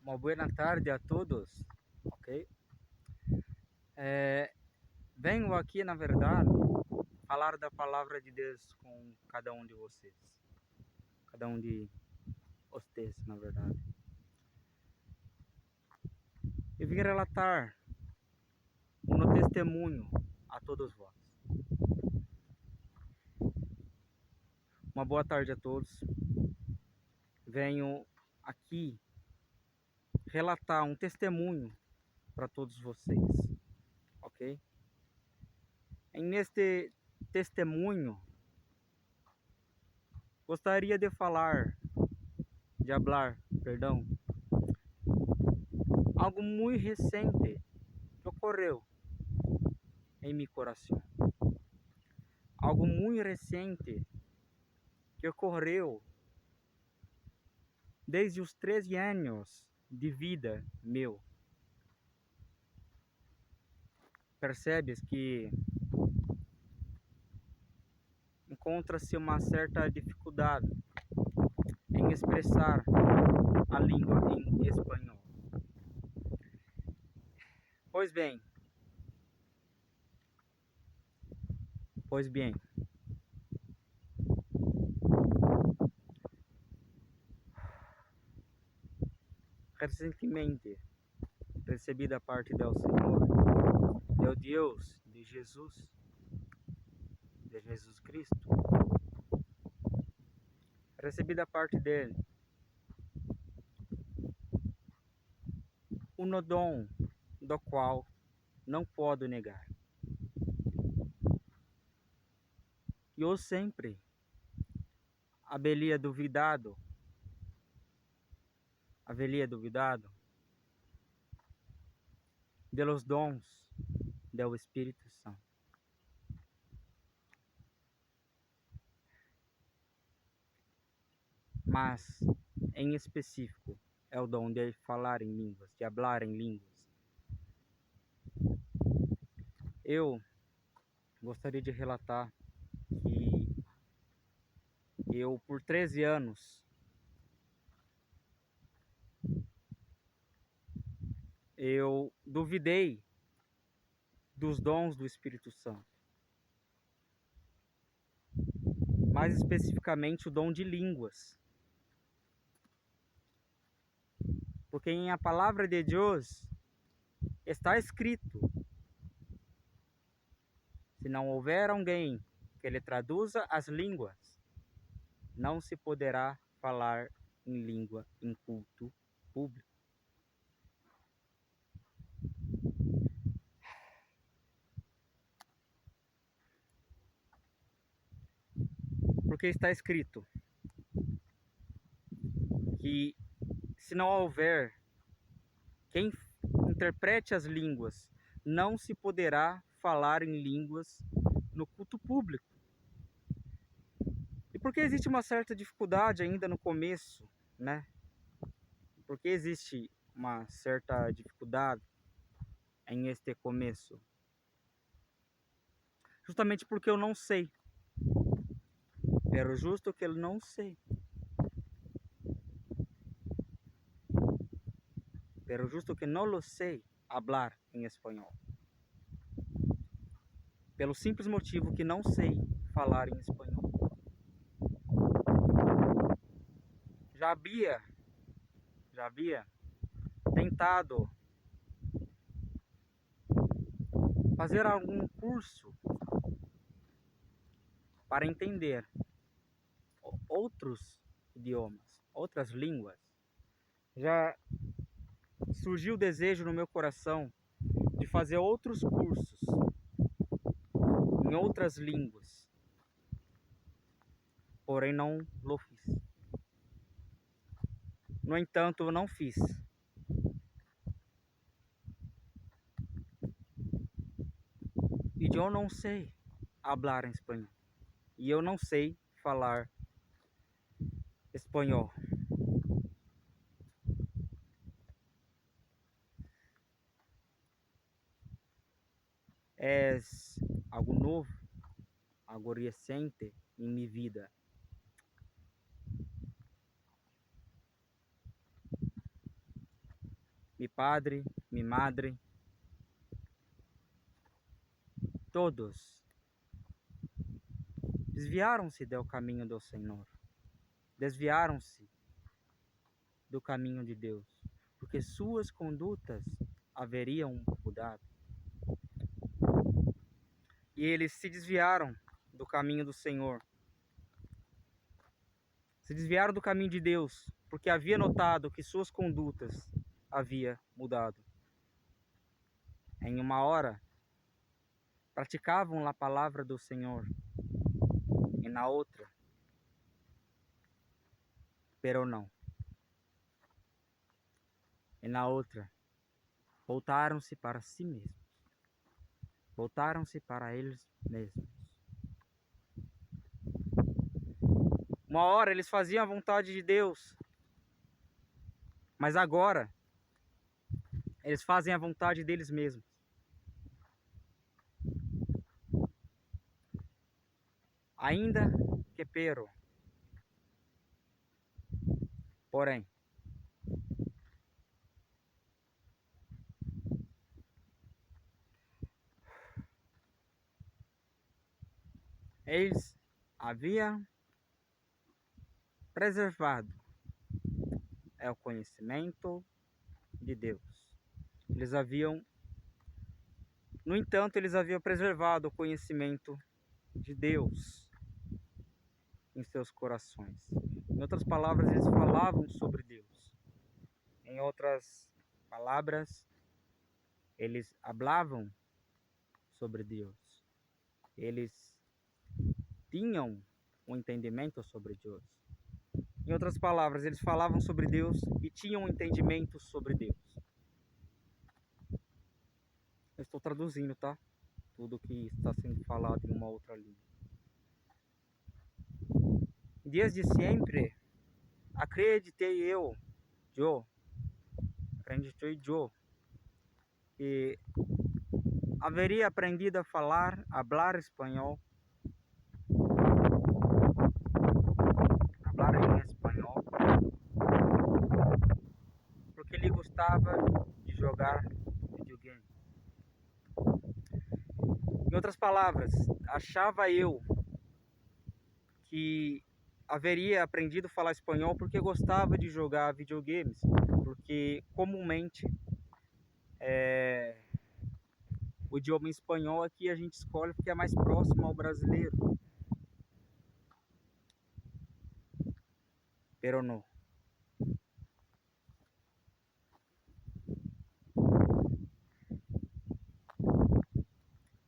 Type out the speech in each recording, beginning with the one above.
Uma boa tarde a todos, ok? Venho aqui, na verdade, falar da palavra de Deus com cada um de vocês, cada um de vocês, na verdade. Eu vim relatar um testemunho a todos vós. Uma boa tarde a todos. Venho aqui relatar um testemunho para todos vocês, ok? E neste testemunho, gostaria de falar, perdão, algo muito recente que ocorreu em meu coração. Algo muito recente que ocorreu desde os 13 anos de vida meu. Percebes que encontra-se uma certa dificuldade em expressar a língua em espanhol. Pois bem, recentemente recebi da parte do Senhor, do Deus, de Jesus Cristo, recebi da parte dele um dom do qual não posso negar. E eu sempre haveria duvidado de los dons do Espírito Santo. Mas, em específico, é o dom de falar em línguas, de hablar em línguas. Eu gostaria de relatar que eu, por 13 anos, eu duvidei dos dons do Espírito Santo. Mais especificamente o dom de línguas. Porque em a palavra de Deus está escrito: se não houver alguém que lhe traduza as línguas, não se poderá falar em língua em culto público. Porque está escrito que se não houver quem interprete as línguas, não se poderá falar em línguas no culto público. E por que existe uma certa dificuldade ainda no começo, né? Por que existe uma certa dificuldade em este começo? Justamente porque eu não sei. Pero justo que eu não sei. Pero justo que não lo sei hablar em espanhol. Pelo simples motivo que não sei falar em espanhol. Já havia tentado fazer algum curso para entender outros idiomas, outras línguas. Já surgiu o desejo no meu coração de fazer outros cursos em outras línguas, porém não lo fiz. No entanto, eu não fiz. E eu não sei falar em espanhol. E eu não sei falar espanhol. É algo novo, algo recente em minha vida. mi padre, mi madre, todos desviaram-se do caminho do Senhor, desviaram-se do caminho de Deus, porque suas condutas haveriam mudado. E eles se desviaram do caminho do Senhor, se desviaram do caminho de Deus, porque havia notado que suas condutas havia mudado. Em uma hora, praticavam a palavra do Senhor, e na outra, pero não. E na outra, voltaram-se para si mesmos, voltaram-se para eles mesmos. Uma hora eles faziam a vontade de Deus, mas agora eles fazem a vontade deles mesmos. Ainda que pero, porém, eles haviam preservado o conhecimento de Deus. Eles haviam, no entanto, eles haviam preservado o conhecimento de Deus em seus corações. Em outras palavras, eles falavam sobre Deus. Em outras palavras, eles hablavam sobre Deus. Eles tinham um entendimento sobre Deus. Em outras palavras, eles falavam sobre Deus e tinham um entendimento sobre Deus. Eu estou traduzindo, tá? Tudo que está sendo falado em uma outra língua. Desde sempre, acreditei eu, que haveria aprendido a hablar espanhol, hablar em espanhol, porque ele gostava de jogar videogame. Em outras palavras, achava eu que haveria aprendido a falar espanhol porque gostava de jogar videogames, porque comumente o idioma espanhol aqui a gente escolhe porque é mais próximo ao brasileiro. Pero não.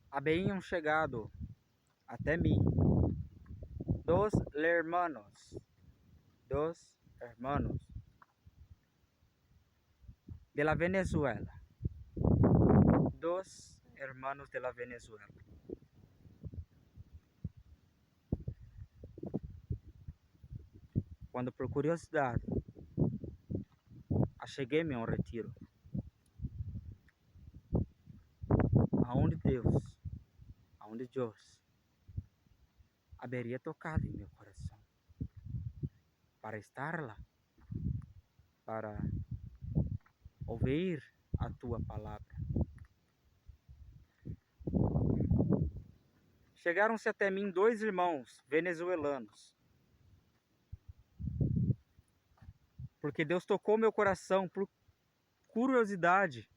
Haviam chegado até mim dos hermanos de la Venezuela. Dos hermanos de la Venezuela. Quando por curiosidade acheguei-me a um retiro, aonde Deus haveria tocado em meu coração para estar lá, para ouvir a tua palavra. Chegaram-se até mim dois irmãos venezuelanos, porque Deus tocou meu coração por curiosidade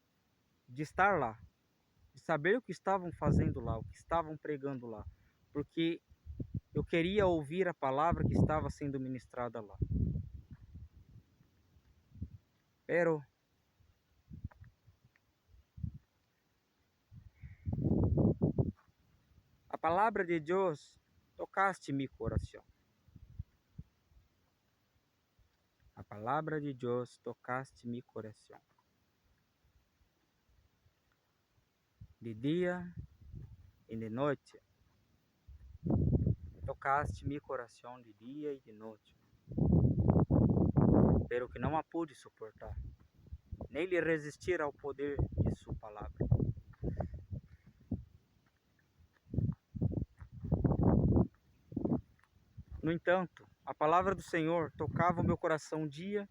de estar lá, de saber o que estavam fazendo lá, o que estavam pregando lá, porque eu queria ouvir a palavra que estava sendo ministrada lá. Pero a palavra de Deus tocaste mi coração. A palavra de Deus tocaste mi coração. De dia e de noite. Tocaste mi coração de dia e de noite. Pero que não a pude suportar, nem lhe resistir ao poder de sua palavra. No entanto, a palavra do Senhor tocava o meu coração dia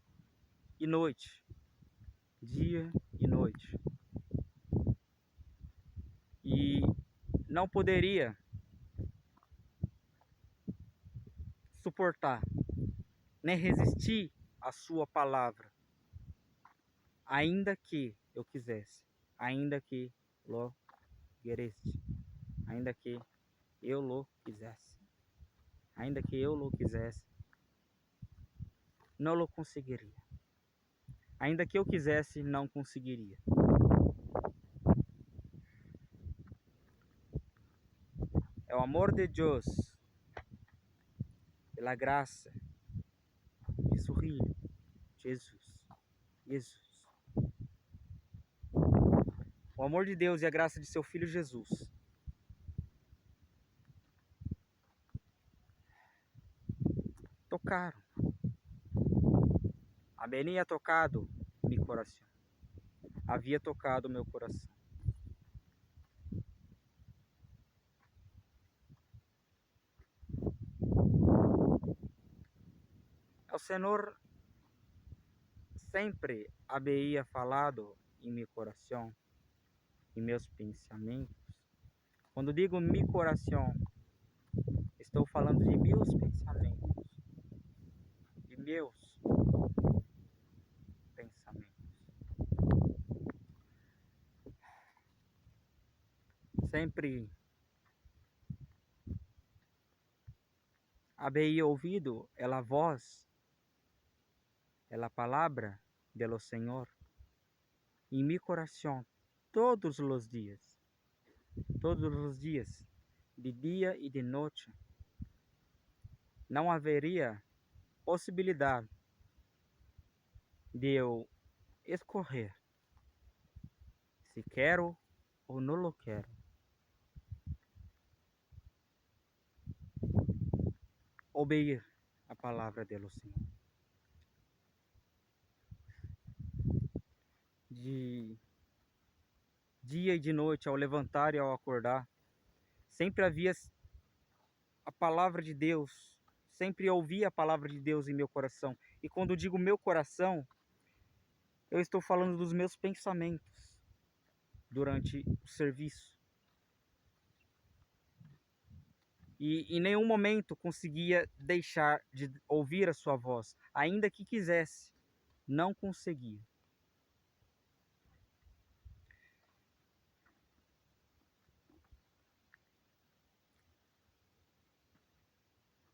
e noite. dia e noite. E não poderia suportar, nem resistir à sua palavra, ainda que eu quisesse, ainda que lo quereste, ainda que eu lo quisesse, ainda que eu lo quisesse, não lo conseguiria. Ainda que eu quisesse, não conseguiria. É o amor de Deus, pela graça de sorrir, Jesus, Jesus. O amor de Deus e a graça de seu Filho Jesus tocaram. Havia tocado meu coração. Havia tocado meu coração. O Senhor sempre havia falado em meu coração, em meus pensamentos. Quando digo meu coração, estou falando de meus pensamentos, de meus pensamentos. Sempre havia ouvido a voz, a palavra do Senhor em meu coração todos os de dia e de noite. Não haveria possibilidade de eu escolher se quero ou não lo quero. Obeir a palavra do Senhor. De dia e de noite, ao levantar e ao acordar, sempre havia a palavra de Deus, sempre ouvia a palavra de Deus em meu coração. E quando digo meu coração, eu estou falando dos meus pensamentos durante o serviço. E em nenhum momento conseguia deixar de ouvir a sua voz, ainda que quisesse, não conseguia.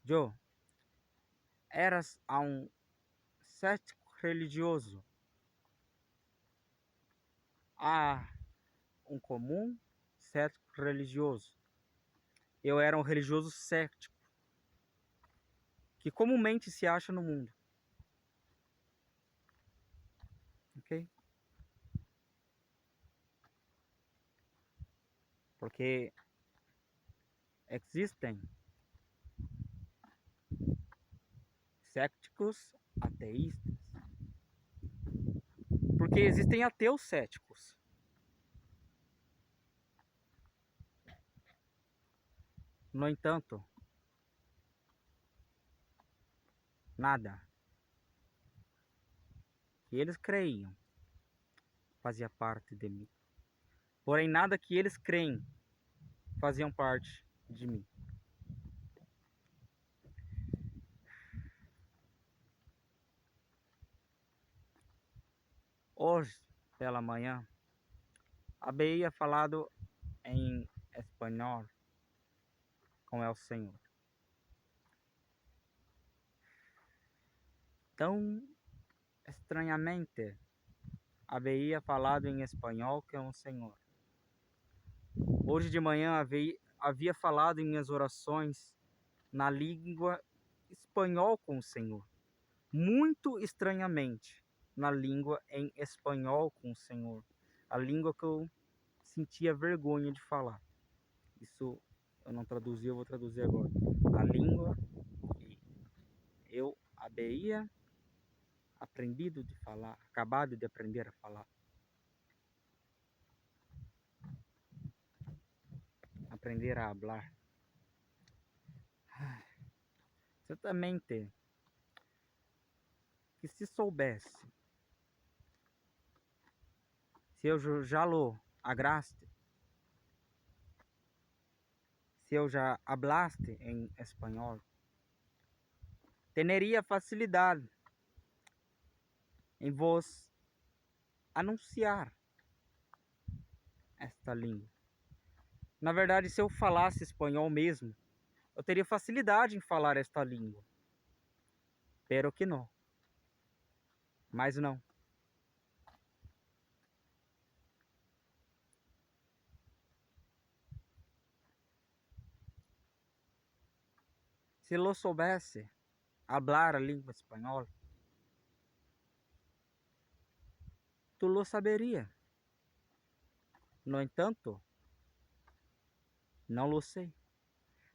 Joe, eras a um cético religioso, a um comum cético religioso. Eu era um religioso cético, que comumente se acha no mundo. Ok? Porque existem céticos ateístas. Porque existem ateus céticos. No entanto, nada que eles creiam fazia parte de mim. Porém, nada que eles creem faziam parte de mim. Hoje, pela manhã, havia falado em espanhol com o Senhor. Tão estranhamente, havia falado em espanhol com o Senhor. Hoje de manhã havia falado em minhas orações na língua espanhol com o Senhor. Muito estranhamente, na língua em espanhol com o Senhor. A língua que eu sentia vergonha de falar. Isso eu não traduzi, eu vou traduzir agora. A língua que eu havia aprendido de falar, acabado de aprender a falar. Aprender a hablar. Certamente que se soubesse se eu já lo agraste, se eu já hablaste em espanhol, teria facilidade em vos anunciar esta língua. Na verdade, se eu falasse espanhol mesmo, eu teria facilidade em falar esta língua. Pero que não. Mas não. Se eu soubesse hablar a língua espanhola, tu lo saberia. No entanto, não lo sei.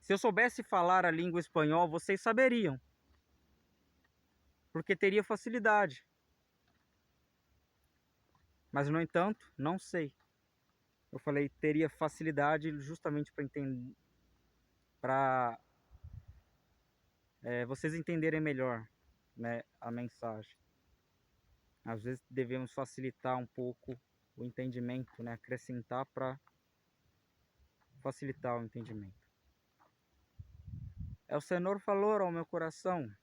Se eu soubesse falar a língua espanhola, vocês saberiam. Porque teria facilidade. Mas, no entanto, não sei. Eu falei teria facilidade justamente para entender, para vocês entenderem melhor, né, a mensagem. Às vezes devemos facilitar um pouco o entendimento, né, acrescentar para facilitar o entendimento. O Senhor falou ao meu coração.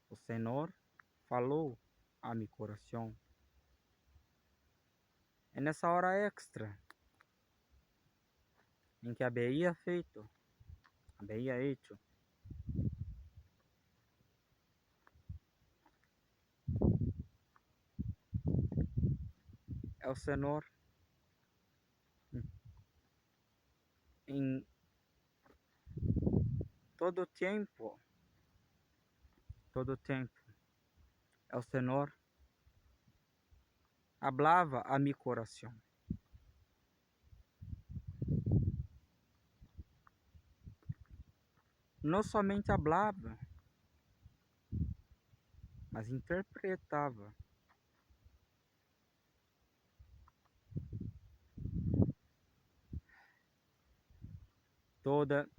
O Senhor falou a meu coração. É nessa hora extra em que havia feito, é o Senhor em todo tempo, é o Senhor hablava a meu coração. Não somente hablava, mas interpretava. Toda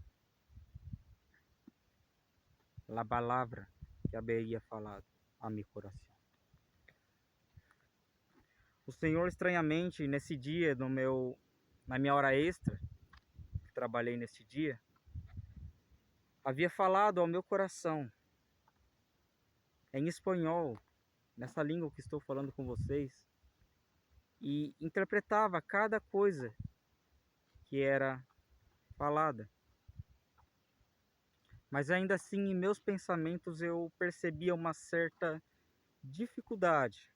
a palavra que havia falado a meu coração. O Senhor, estranhamente, nesse dia, na minha hora extra, que trabalhei nesse dia, havia falado ao meu coração, em espanhol, nessa língua que estou falando com vocês, e interpretava cada coisa que era falada. Mas ainda assim, em meus pensamentos, eu percebia uma certa dificuldade.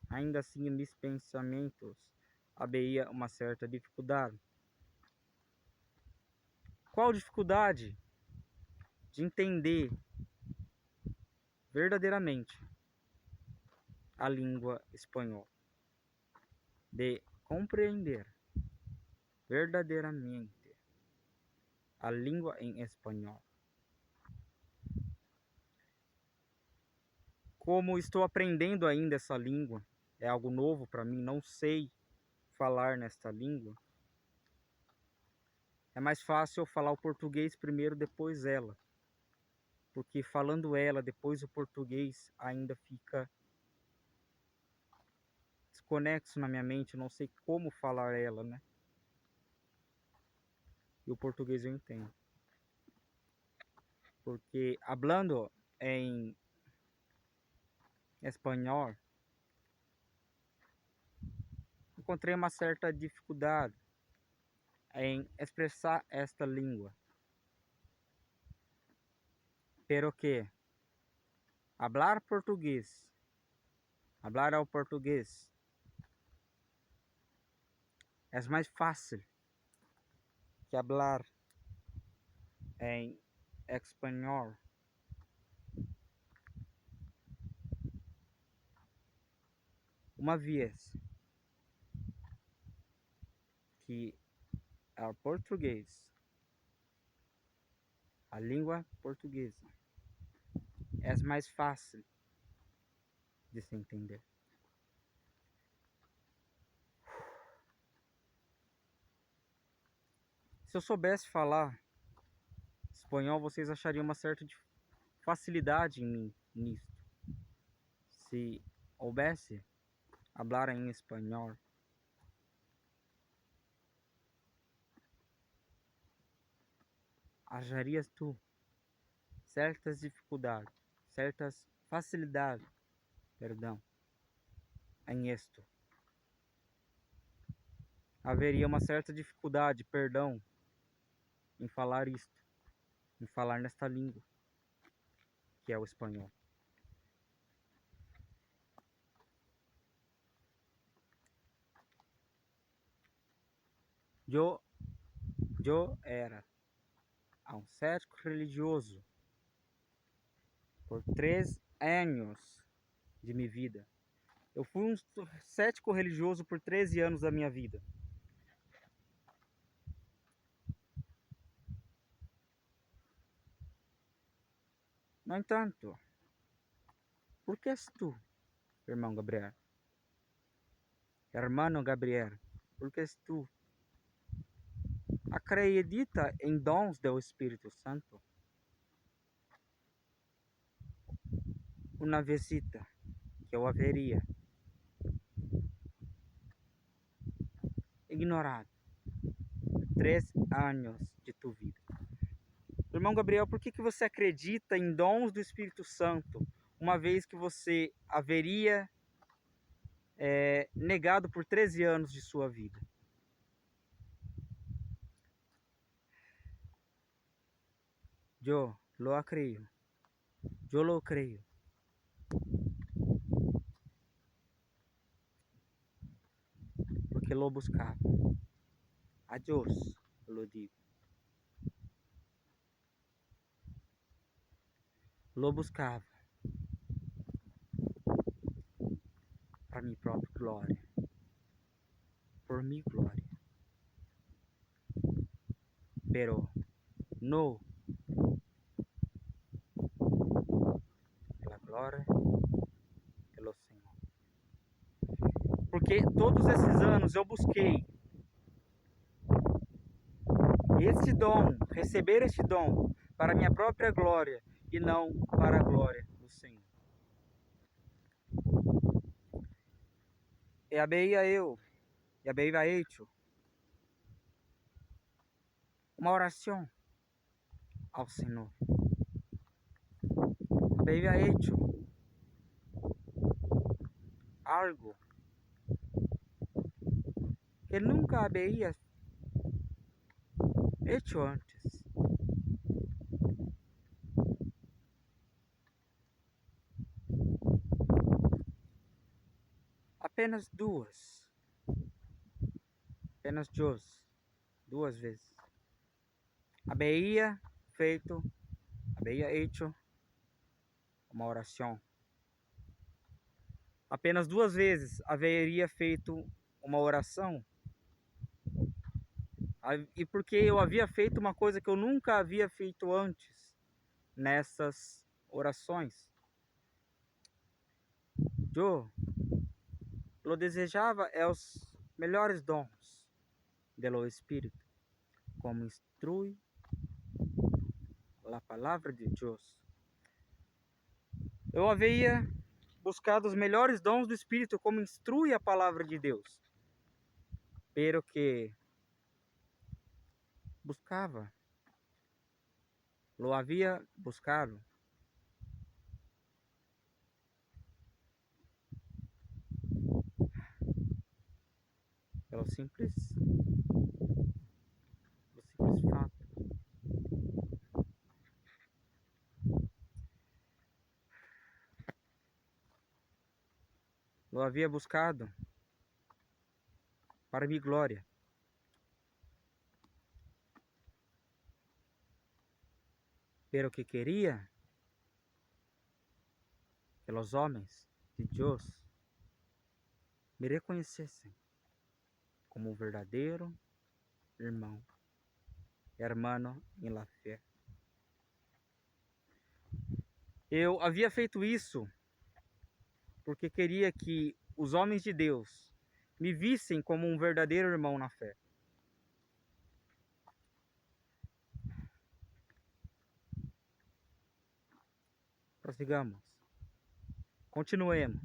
Ainda assim, em meus pensamentos, havia uma certa dificuldade. Qual dificuldade? De entender verdadeiramente a língua espanhola. De compreender verdadeiramente a língua em espanhol. Como estou aprendendo ainda essa língua, é algo novo para mim, não sei falar nesta língua. É mais fácil eu falar o português primeiro, depois ela. Porque falando ela, depois o português ainda fica desconexo na minha mente, eu não sei como falar ela, né? E o português eu entendo. Porque hablando em espanhol, encontrei uma certa dificuldade em expressar esta língua. Pero que hablar português, hablar ao português, é mais fácil que hablar em espanhol. Uma vez que o português, a língua portuguesa, é mais fácil de se entender. Se eu soubesse falar espanhol, vocês achariam uma certa facilidade em mim nisso. Se houvesse hablar em espanhol, acharias tu certas dificuldades, certas facilidades, perdão, em isto. Haveria uma certa dificuldade, perdão, em falar isto, em falar nesta língua, que é o espanhol. Eu era um cético religioso por 3 anos de minha vida. Eu fui um cético religioso por 13 anos da minha vida. No entanto, por que és tu, irmão Gabriel? Hermano Gabriel, por que és tu? Acredita em dons do Espírito Santo? Uma visita que eu haveria ignorado 3 anos de tua vida. Irmão Gabriel, por que você acredita em dons do Espírito Santo, uma vez que você haveria negado por 13 anos de sua vida? Eu lo creio. Eu lo creio. Porque lo buscava. A Deus, lo digo. Lo buscava para minha própria glória. Por minha glória. Pero no pela glória pelo Senhor. Porque todos esses anos eu busquei este dom, receber este dom para minha própria glória e não para a glória do Senhor. E había hecho uma oração ao Senhor. Había hecho algo que nunca había hecho antes. Apenas duas vezes. Había hecho uma oração. Apenas 2 vezes haveria feito uma oração. E porque eu havia feito uma coisa que eu nunca havia feito antes nessas orações. Eu lo desejava os melhores dons do Espírito, como instrui a palavra de Deus. Eu havia buscado os melhores dons do Espírito, como instrui a palavra de Deus. Pero que buscava, lo havia buscado pelo simples fato lo havia buscado para minha glória. Pero que queria que os homens de Deus me reconhecessem como um verdadeiro irmão, hermano em la fé. Eu havia feito isso porque queria que os homens de Deus me vissem como um verdadeiro irmão na fé. Prossigamos. Continuemos.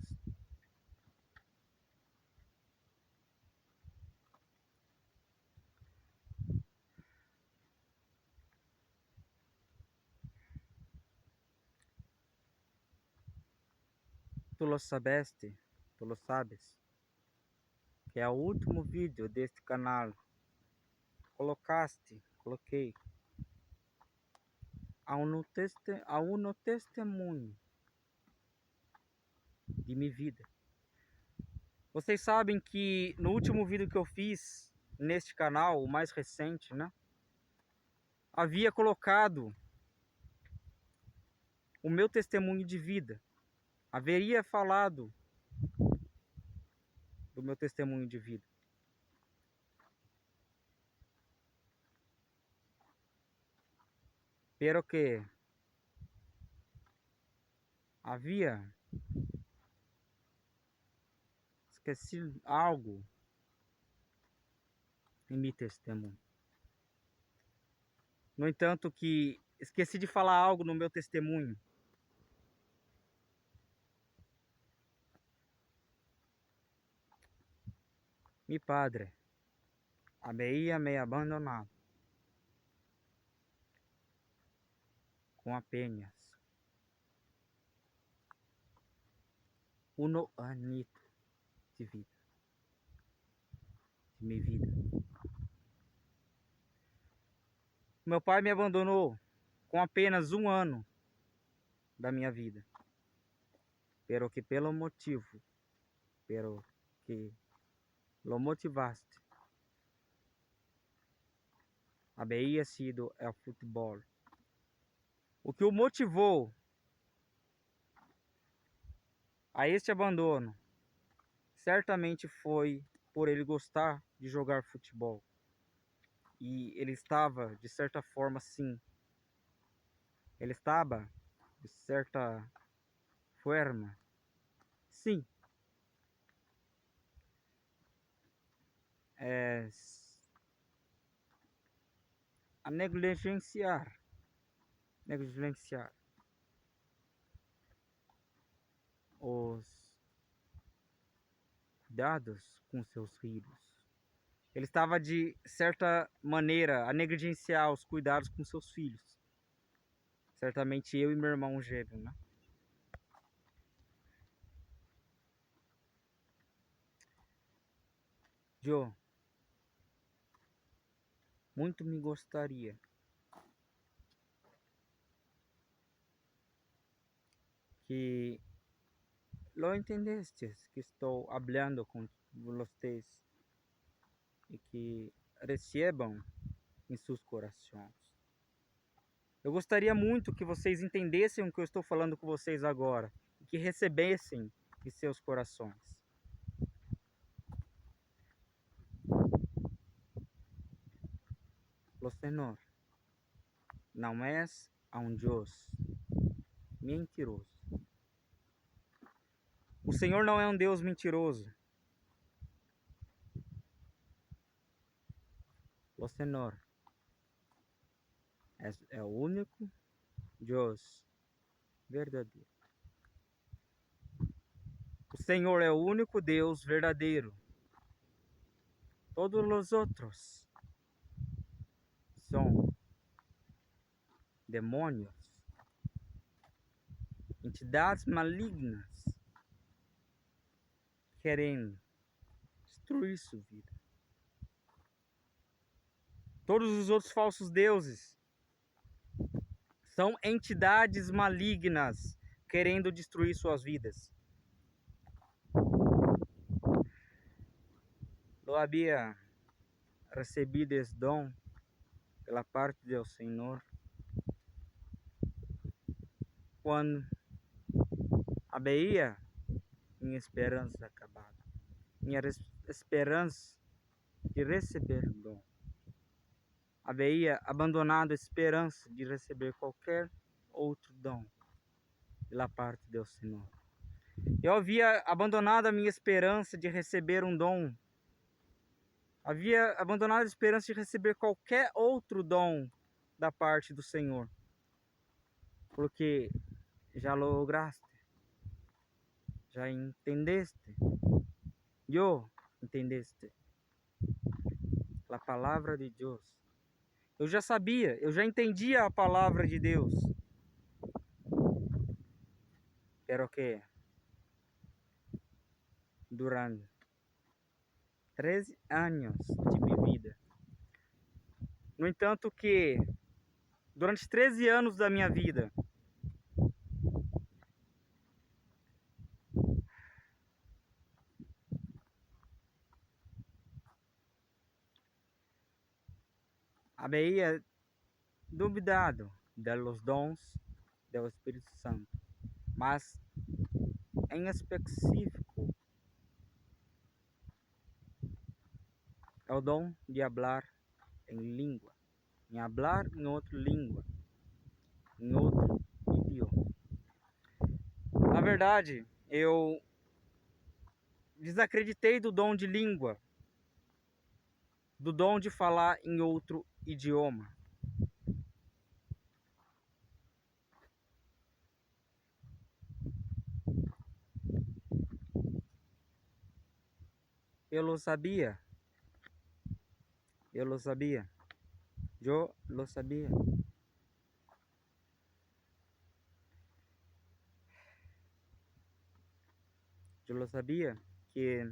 tu lo sabeste, tu lo sabes, que é o último vídeo deste canal. Coloquei a um testemunho de minha vida. Vocês sabem que no último vídeo que eu fiz neste canal, o mais recente, né? Havia colocado o meu testemunho de vida. Haveria falado do meu testemunho de vida. Pero que havia esquecido algo em meu testemunho. No entanto, que esqueci de falar algo no meu testemunho. Mi padre havia me abandonado com apenas 1 anito de vida, de minha vida. Meu pai me abandonou com apenas 1 ano da minha vida. Pero que pelo que lo motivaste, havia sido o futebol. O que o motivou a este abandono certamente foi por ele gostar de jogar futebol. E ele estava, de certa forma, sim. Ele estava, de certa forma, sim. A negligenciar os cuidados com seus filhos. Ele estava, de certa maneira, a negligenciar os cuidados com seus filhos. Certamente eu e meu irmão gêmeo, né? Eu muito me gostaria que lo entendestes que estou falando com vocês e que recebam em seus corações. Eu gostaria muito que vocês entendessem o que eu estou falando com vocês agora e que recebessem em seus corações. O Senhor não é Deus mentiroso. O Senhor não é um Deus mentiroso. O Senhor é o único Deus verdadeiro. O Senhor é o único Deus verdadeiro. Todos os outros são demônios, entidades malignas, querendo destruir sua vida. Todos os outros falsos deuses são entidades malignas querendo destruir suas vidas. Eu havia recebido esse dom pela parte do Senhor quando havia minha esperança acabada, minha esperança de receber o dom. Havia abandonado a esperança de receber qualquer outro dom pela parte do Senhor. Eu havia abandonado a minha esperança de receber um dom. Havia abandonado a esperança de receber qualquer outro dom da parte do Senhor. Porque já lograste, já entendeste, eu entendeste a palavra de Deus. Eu já sabia, eu já entendia a palavra de Deus. Pero que durante 13 anos de minha vida. No entanto que, durante 13 anos da minha vida, havia duvidado dos dons do Espírito Santo, mas em específico é o dom de falar em língua, em falar em outra língua, em outro idioma. Na verdade, eu desacreditei do dom de língua, do dom de falar em outro idioma. Eu lo sabia, eu lo sabia, eu lo sabia. Eu lo sabia que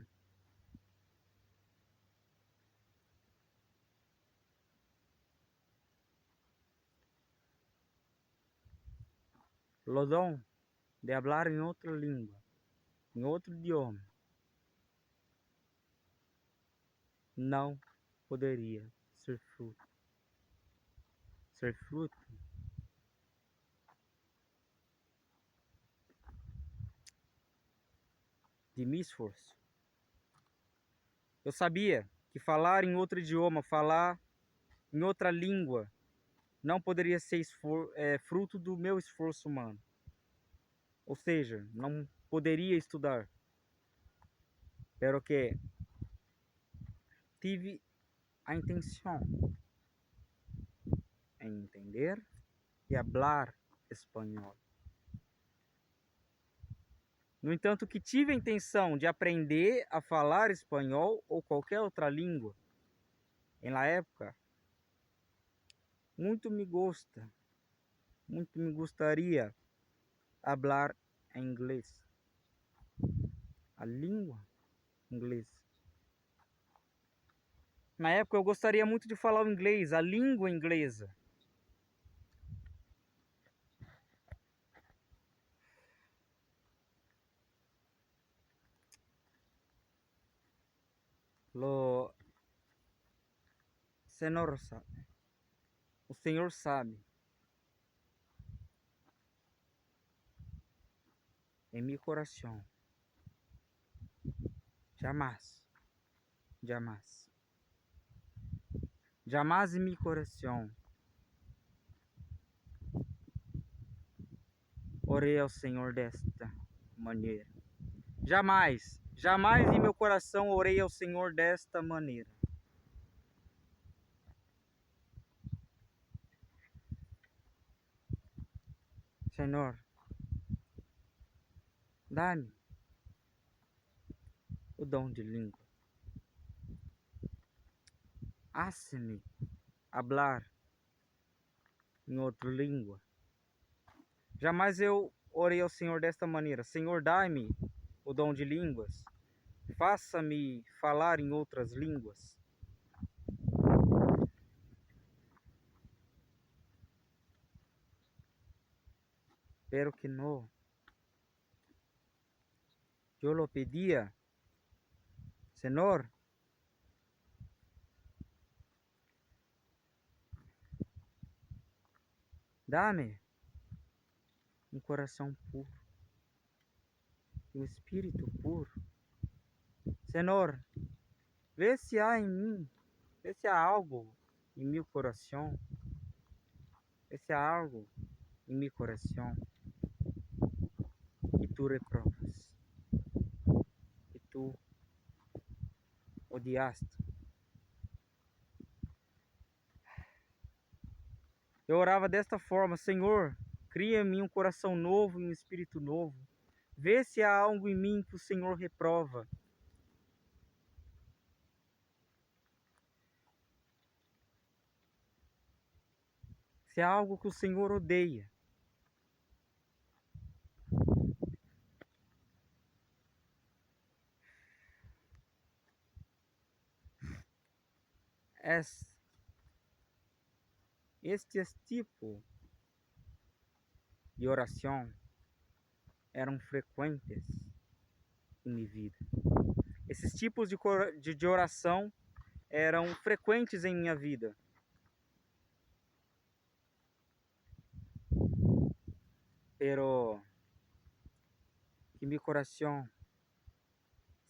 o dom de falar em outra língua, em outro idioma, não poderia ser fruto de meu esforço. Eu sabia que falar em outro idioma, falar em outra língua, não poderia ser fruto do meu esforço humano. Ou seja, não poderia estudar. Pero que tive a intenção em entender e falar espanhol. No entanto, que tive a intenção de aprender a falar espanhol ou qualquer outra língua, em la época, muito me gostaria falar em inglês, a língua inglesa. Na época eu gostaria muito de falar o inglês, a língua inglesa. Lo Senhor sabe. O Senhor sabe. Em meu coração. Jamais. Jamais. Jamais em meu coração. Orei ao Senhor desta maneira. Jamais. Jamais em meu coração orei ao Senhor desta maneira. Senhor, dá-me o dom de língua. Hace-me hablar em outra língua. Jamais eu orei ao Senhor desta maneira. Senhor, dai-me o dom de línguas. Faça-me falar em outras línguas. Pero que não. Eu lo pedia, Senhor, dá-me um coração puro, um espírito puro. Senhor, vê se há em mim, vê se há algo em meu coração, vê se há algo em meu coração que tu reprovas, que tu odiaste. Eu orava desta forma, Senhor, cria em mim um coração novo e um espírito novo. Vê se há algo em mim que o Senhor reprova. Se há algo que o Senhor odeia. Estes tipos de oração eram frequentes em minha vida. Esses tipos de oração eram frequentes em minha vida. Pero que meu coração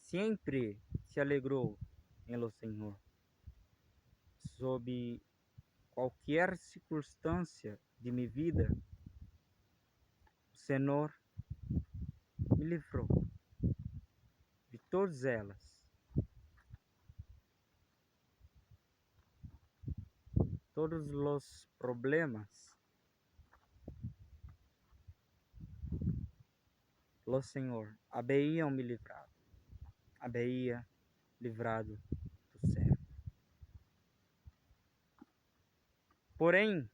sempre se alegrou em lo Senhor. Sob qualquer circunstância de minha vida, o Senhor me livrou de todas elas. Todos os problemas, o Senhor havia me livrado. Havia livrado do servo. Porém,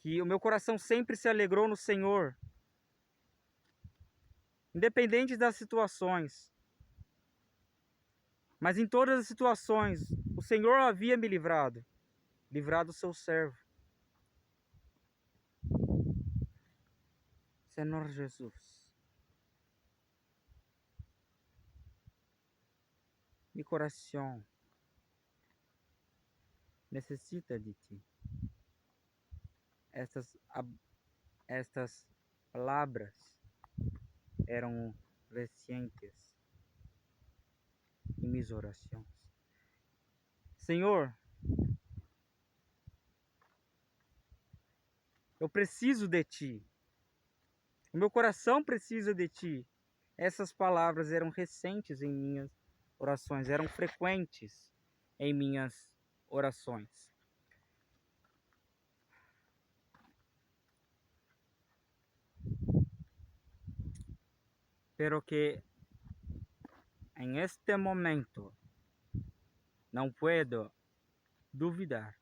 que o meu coração sempre se alegrou no Senhor, independente das situações. Mas em todas as situações, o Senhor havia me livrado o seu servo. Senhor Jesus, meu coração necessita de ti. Estas palavras eram recentes em minhas orações. Senhor, eu preciso de ti. O meu coração precisa de ti. Essas palavras eram recentes em minhas orações, eram frequentes em minhas orações. Pero que em este momento não puedo duvidar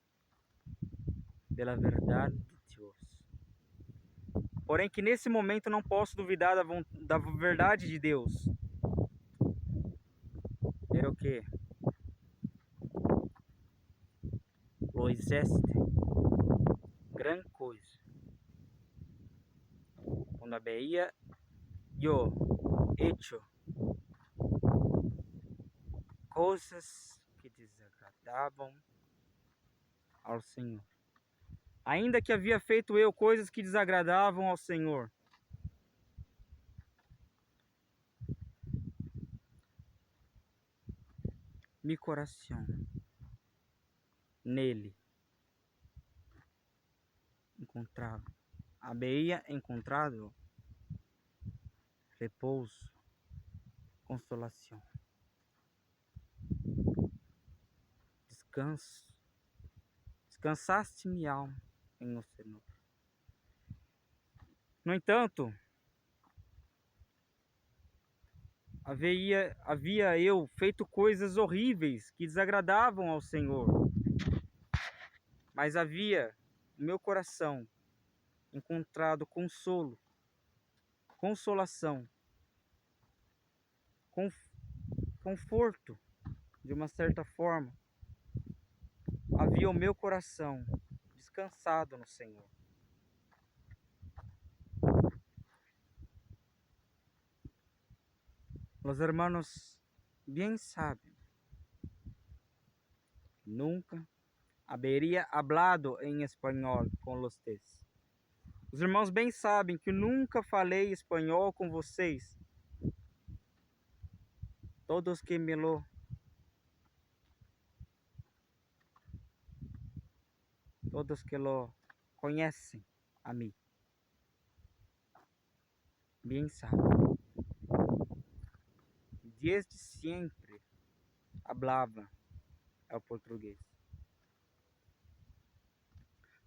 da verdade de Deus. Porém que nesse momento não posso duvidar da verdade de Deus. Pero que lo existe grande coisa. Quando había yo hecho coisas que desagradavam ao Senhor. Ainda que havia feito eu coisas que desagradavam ao Senhor, meu coração nele havia encontrado repouso, consolação, descanso. Descansaste minha alma em o Senhor. No entanto, havia eu feito coisas horríveis que desagradavam ao Senhor, mas havia no meu coração encontrado consolo, consolação, conforto, de uma certa forma. Havia o meu coração descansado no Senhor. Os hermanos bem sabem, nunca haveria hablado em espanhol com vocês. Os irmãos bem sabem que nunca falei espanhol com vocês. Todos que me lo conhecem a mim, bem sabem. Desde sempre hablava o português.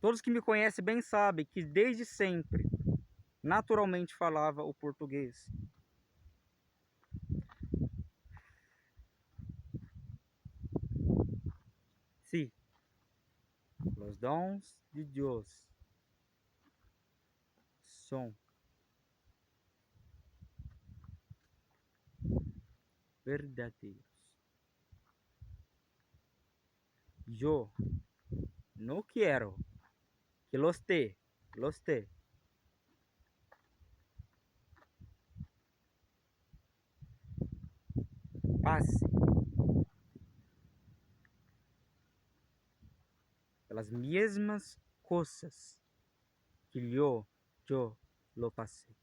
Todos que me conhecem bem sabem que desde sempre, naturalmente falava o português. Sí, los dons de Deus são verdadeiros. yo no quiero que los te passe pelas mesmas coisas que eu lo passei.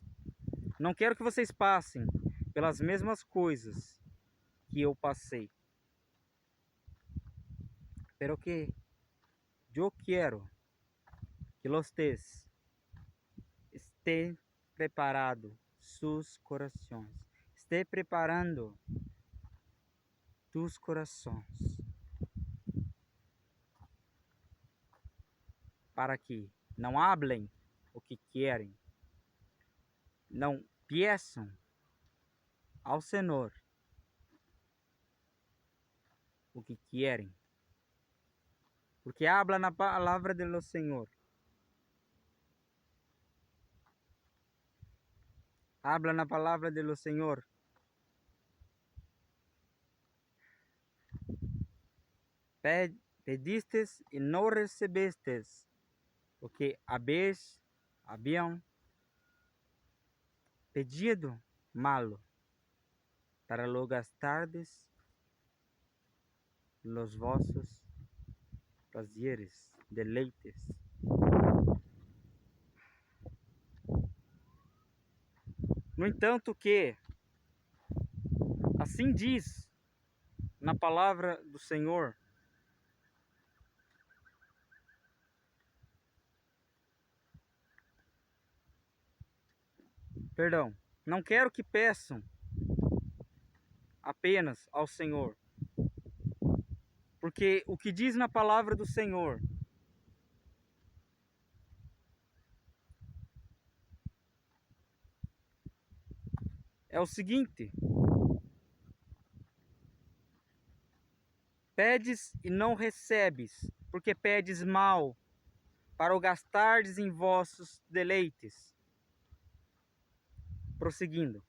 Não quero que vocês passem pelas mesmas coisas que eu passei. Pero que eu quero que vocês estejam preparados seus corações. Esteja preparando tus corações para que não hablem o que querem, não peçam ao Senhor o que querem, porque habla na palavra do Senhor, habla na palavra do Senhor. Pedistes e não recebestes, porque haviam pedido malo, para lo gastardes los vossos prazeres, deleites. No entanto que, assim diz na palavra do Senhor, perdão, não quero que peçam apenas ao Senhor, porque o que diz na palavra do Senhor é o seguinte: pedes e não recebes, porque pedes mal, para o gastardes em vossos deleites. Prosseguimos.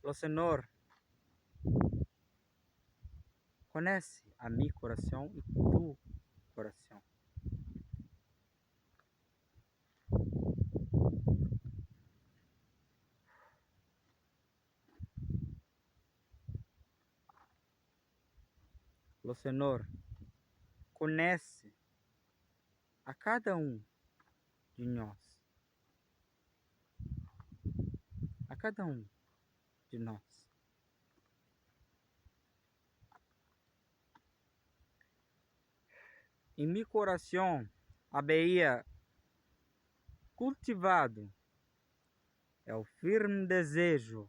O Senhor conhece a meu coração e tu coração. O Senhor conhece a cada de nós, a cada de nós. Em meu coração havia cultivado é o firme desejo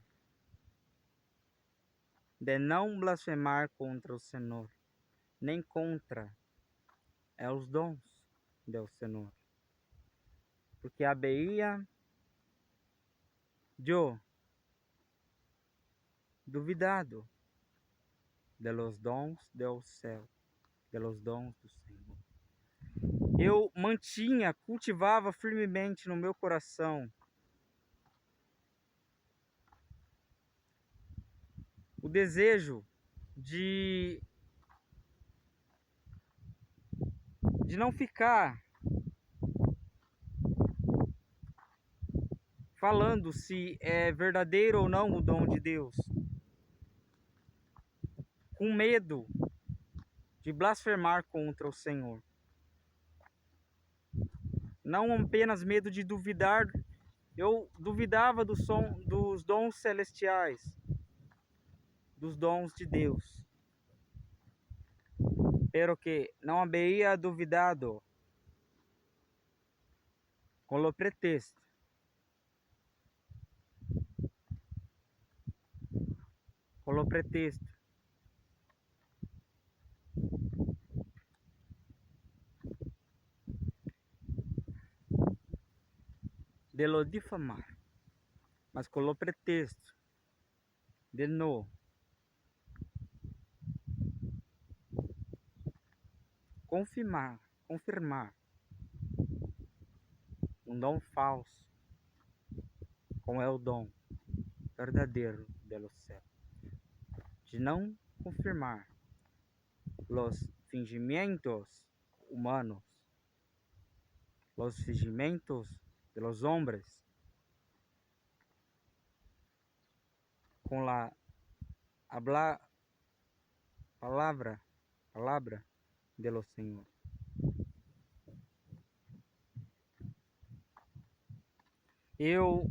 de não blasfemar contra o Senhor, nem contra os dons do Senhor, porque havia eu duvidado de los dons do céu, de los dons do Senhor. Eu cultivava firmemente no meu coração o desejo de não ficar falando se é verdadeiro ou não o dom de Deus, com medo de blasfemar contra o Senhor. Não apenas medo de duvidar, eu duvidava dos dons celestiais, dos dons de Deus. Pero que não havia duvidado com o pretexto de lo difamar, mas com o pretexto de não confirmar um dom falso como é o dom verdadeiro do céu, de não confirmar os fingimentos humanos, os fingimentos de los hombres, com la palavra de lo Senhor. Eu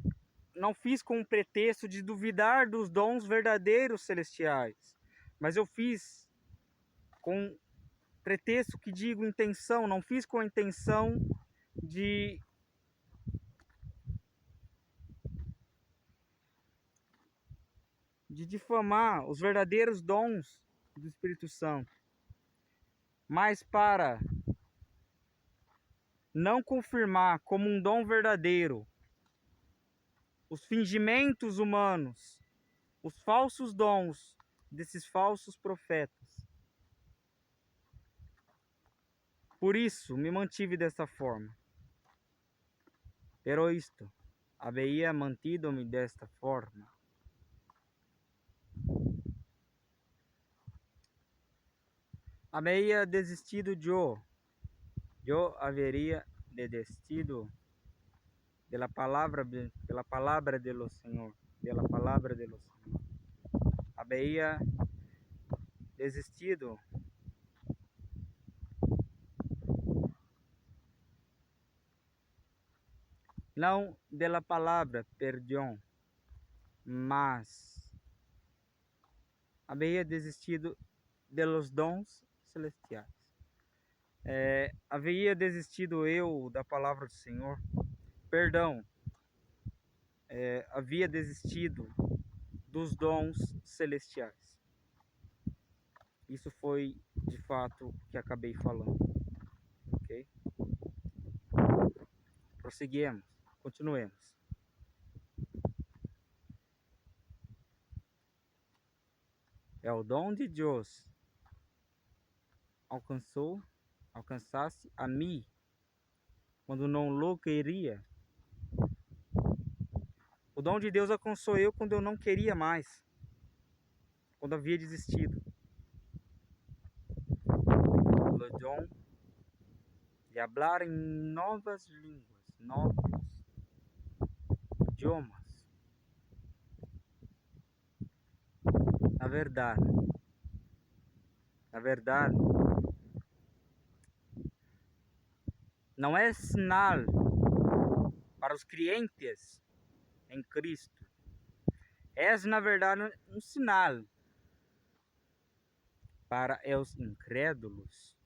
não fiz com o pretexto de duvidar dos dons verdadeiros celestiais, mas eu fiz com pretexto que digo intenção, não fiz com a intenção de difamar os verdadeiros dons do Espírito Santo, mas para não confirmar como um dom verdadeiro os fingimentos humanos, os falsos dons desses falsos profetas. Por isso me mantive desta forma. Pero isto, había mantido-me desta forma. Había desistido eu haveria desistido pela palavra de lo Senhor, pela palavra de lo Senhor. Había desistido não da palavra, perdão, mas havia desistido de los dons celestiais. Havia desistido eu da palavra do Senhor, perdão, havia desistido dos dons celestiais. Isso foi de fato o que acabei falando, ok? Prosseguimos, continuemos. É o dom de Deus alcançasse a mim quando não lo queria. O dom de Deus alcançou eu quando eu não queria mais, quando havia desistido. O dom de falar em novas línguas, novos idiomas. Na verdade, não é sinal para os crentes em Cristo. É, na verdade, um sinal para os incrédulos.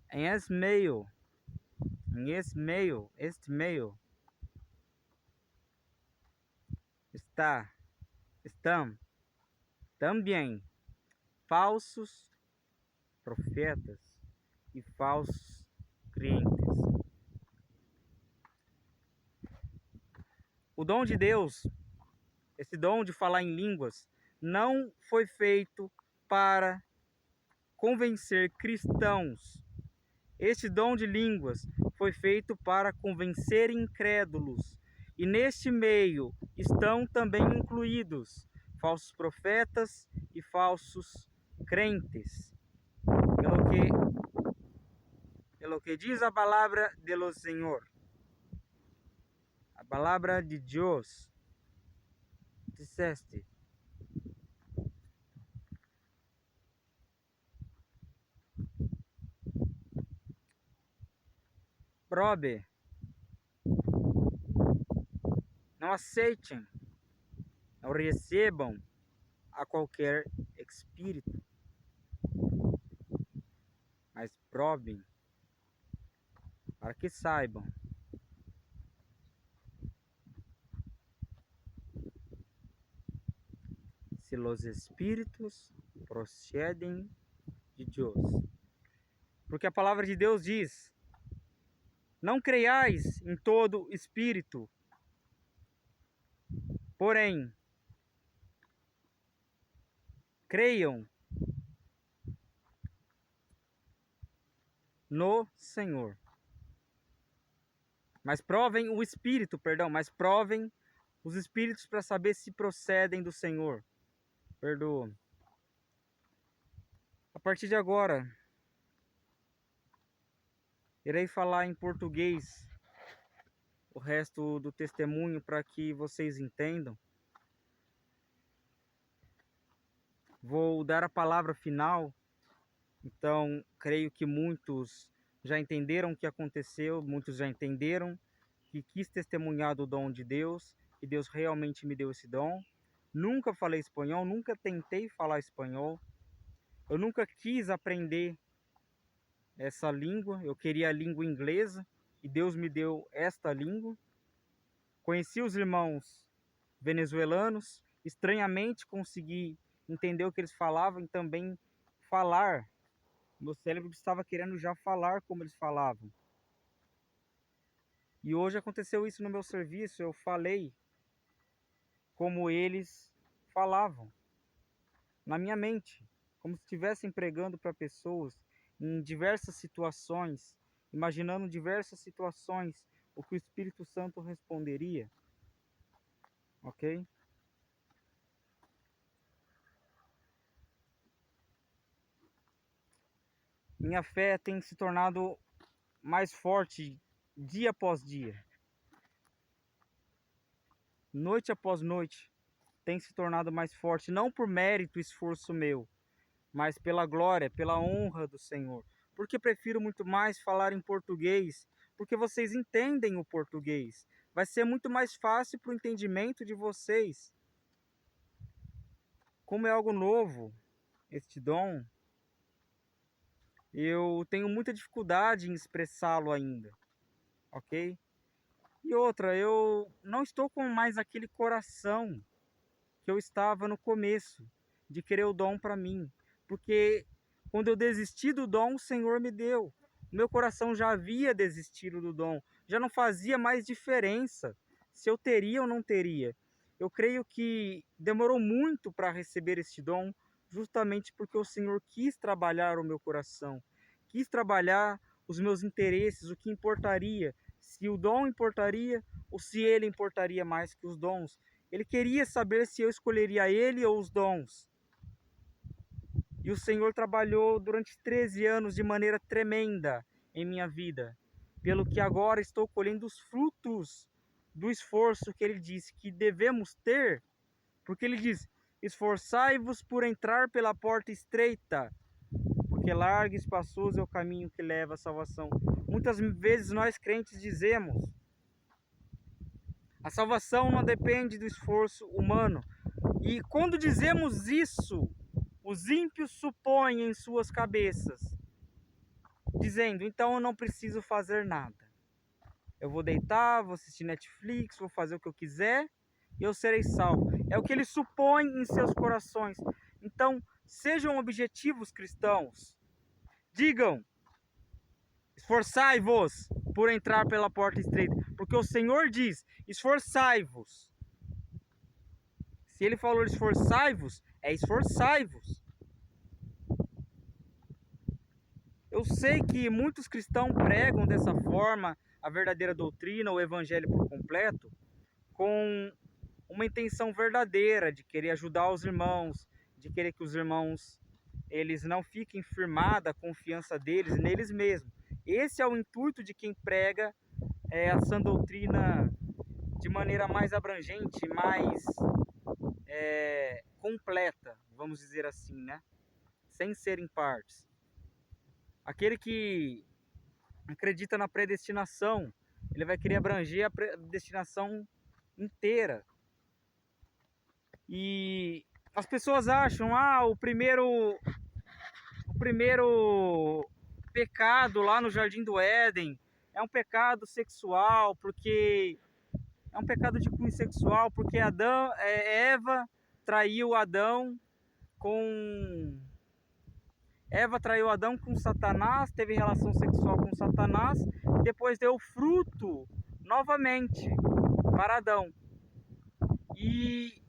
Este meio, estão também falsos profetas e falsos crentes. O dom de Deus, esse dom de falar em línguas, não foi feito para convencer cristãos. Este dom de línguas foi feito para convencer incrédulos. E neste meio estão também incluídos falsos profetas e falsos crentes. Pelo que diz a palavra do Senhor, a palavra de Deus, disseste: prove, não aceitem, não recebam a qualquer espírito, mas provem, para que saibam se os espíritos procedem de Deus. Porque a palavra de Deus diz: não creiais em todo espírito, porém creiam no Senhor. Mas provem o espírito, perdão, mas provem os espíritos para saber se procedem do Senhor. Perdoa. A partir de agora, irei falar em português o resto do testemunho para que vocês entendam. Vou dar a palavra final, então creio que muitos já entenderam o que aconteceu, muitos já entenderam que quis testemunhar do dom de Deus, que Deus realmente me deu esse dom. Nunca falei espanhol, nunca tentei falar espanhol, eu nunca quis aprender essa língua, eu queria a língua inglesa e Deus me deu esta língua. Conheci os irmãos venezuelanos, estranhamente consegui entender o que eles falavam e também falar. Meu cérebro estava querendo já falar como eles falavam. E hoje aconteceu isso no meu serviço, eu falei como eles falavam, na minha mente, como se estivessem pregando para pessoas em diversas situações, imaginando diversas situações, o que o Espírito Santo responderia. Ok? Minha fé tem se tornado mais forte dia após dia. Noite após noite tem se tornado mais forte, não por mérito e esforço meu, mas pela glória, pela honra do Senhor. Porque prefiro muito mais falar em português, porque vocês entendem o português. Vai ser muito mais fácil para o entendimento de vocês. Como é algo novo, este dom, eu tenho muita dificuldade em expressá-lo ainda, ok? E outra, eu não estou com mais aquele coração que eu estava no começo, de querer o dom para mim. Porque quando eu desisti do dom, o Senhor me deu. O meu coração já havia desistido do dom, já não fazia mais diferença se eu teria ou não teria. Eu creio que demorou muito para receber este dom, justamente porque o Senhor quis trabalhar o meu coração, quis trabalhar os meus interesses, o que importaria, se o dom importaria ou se ele importaria mais que os dons. Ele queria saber se eu escolheria ele ou os dons. E o Senhor trabalhou durante 13 anos de maneira tremenda em minha vida, pelo que agora estou colhendo os frutos do esforço que ele disse que devemos ter, porque ele diz: esforçai-vos por entrar pela porta estreita, porque largo e espaçoso é o caminho que leva à salvação. Muitas vezes nós crentes dizemos: a salvação não depende do esforço humano. E quando dizemos isso, os ímpios supõem em suas cabeças, dizendo: então eu não preciso fazer nada. Eu vou deitar, vou assistir Netflix, vou fazer o que eu quiser e eu serei salvo. É o que eles supõem em seus corações. Então, sejam objetivos cristãos. Digam: esforçai-vos por entrar pela porta estreita, porque o Senhor diz: esforçai-vos. Se ele falou esforçai-vos, é esforçai-vos. Eu sei que muitos cristãos pregam dessa forma a verdadeira doutrina, o evangelho por completo, com uma intenção verdadeira de querer ajudar os irmãos, de querer que os irmãos eles não fiquem firmada a confiança deles neles mesmos. Esse é o intuito de quem prega a sã doutrina de maneira mais abrangente, mais completa, vamos dizer assim, né? Sem ser em partes. Aquele que acredita na predestinação, ele vai querer abranger a predestinação inteira. E as pessoas acham, o primeiro pecado lá no Jardim do Éden é um pecado sexual, porque é um pecado de cunho sexual, porque Eva traiu Adão com Satanás, teve relação sexual com Satanás, depois deu fruto novamente para Adão. E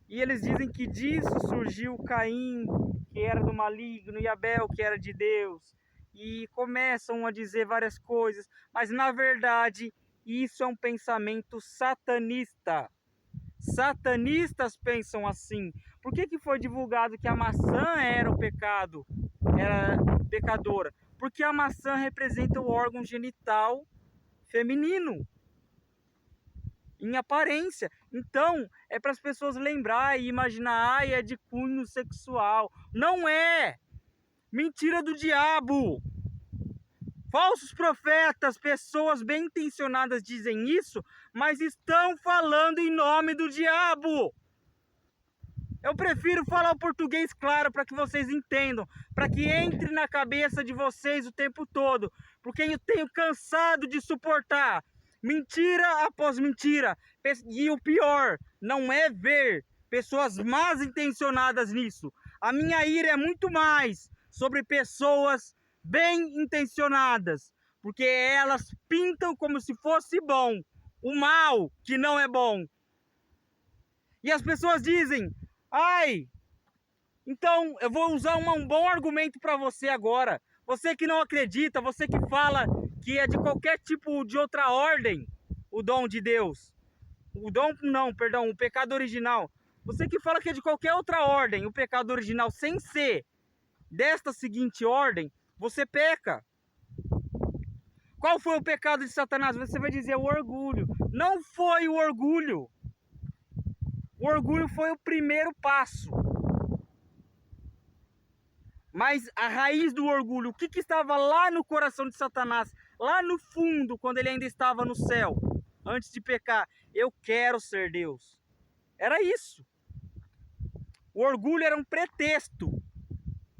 eles dizem que disso surgiu Caim, que era do maligno, e Abel, que era de Deus. e começam a dizer várias coisas, mas na verdade isso é um pensamento satanista. Satanistas pensam assim. Por que foi divulgado que a maçã era o pecado, era pecadora? Porque a maçã representa o órgão genital feminino, em aparência. Então, é para as pessoas lembrar e imaginar, ai, é de cunho sexual. Não é! Mentira do diabo! Falsos profetas, pessoas bem intencionadas dizem isso, mas estão falando em nome do diabo. Eu prefiro falar o português claro para que vocês entendam, para que entre na cabeça de vocês o tempo todo, porque eu tenho cansado de suportar mentira após mentira. E o pior, não é ver pessoas mal intencionadas nisso. A minha ira é muito mais sobre pessoas bem intencionadas, porque elas pintam como se fosse bom o mal que não é bom. E as pessoas dizem, ai, então eu vou usar um bom argumento para você agora. Você que não acredita, você que fala que é de qualquer tipo de outra ordem o dom de Deus. O dom não, perdão, o pecado original. Você que fala que é de qualquer outra ordem o pecado original sem ser desta seguinte ordem, você peca. Qual foi o pecado de Satanás? Você vai dizer o orgulho. Não foi o orgulho. O orgulho foi o primeiro passo. Mas a raiz do orgulho, o que estava lá no coração de Satanás, lá no fundo, quando ele ainda estava no céu, antes de pecar? Eu quero ser Deus. Era isso. O orgulho era um pretexto.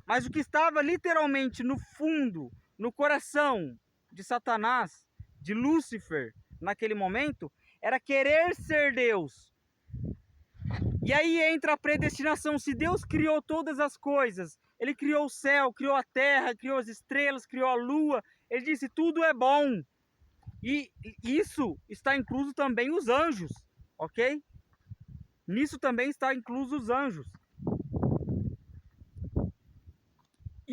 Mas o que estava literalmente no fundo, no coração de Satanás, de Lúcifer, naquele momento, era querer ser Deus. E aí entra a predestinação. Se Deus criou todas as coisas, Ele criou o céu, criou a terra, criou as estrelas, criou a lua, Ele disse tudo é bom. E isso está incluso também os anjos, ok? Nisso também está incluso os anjos.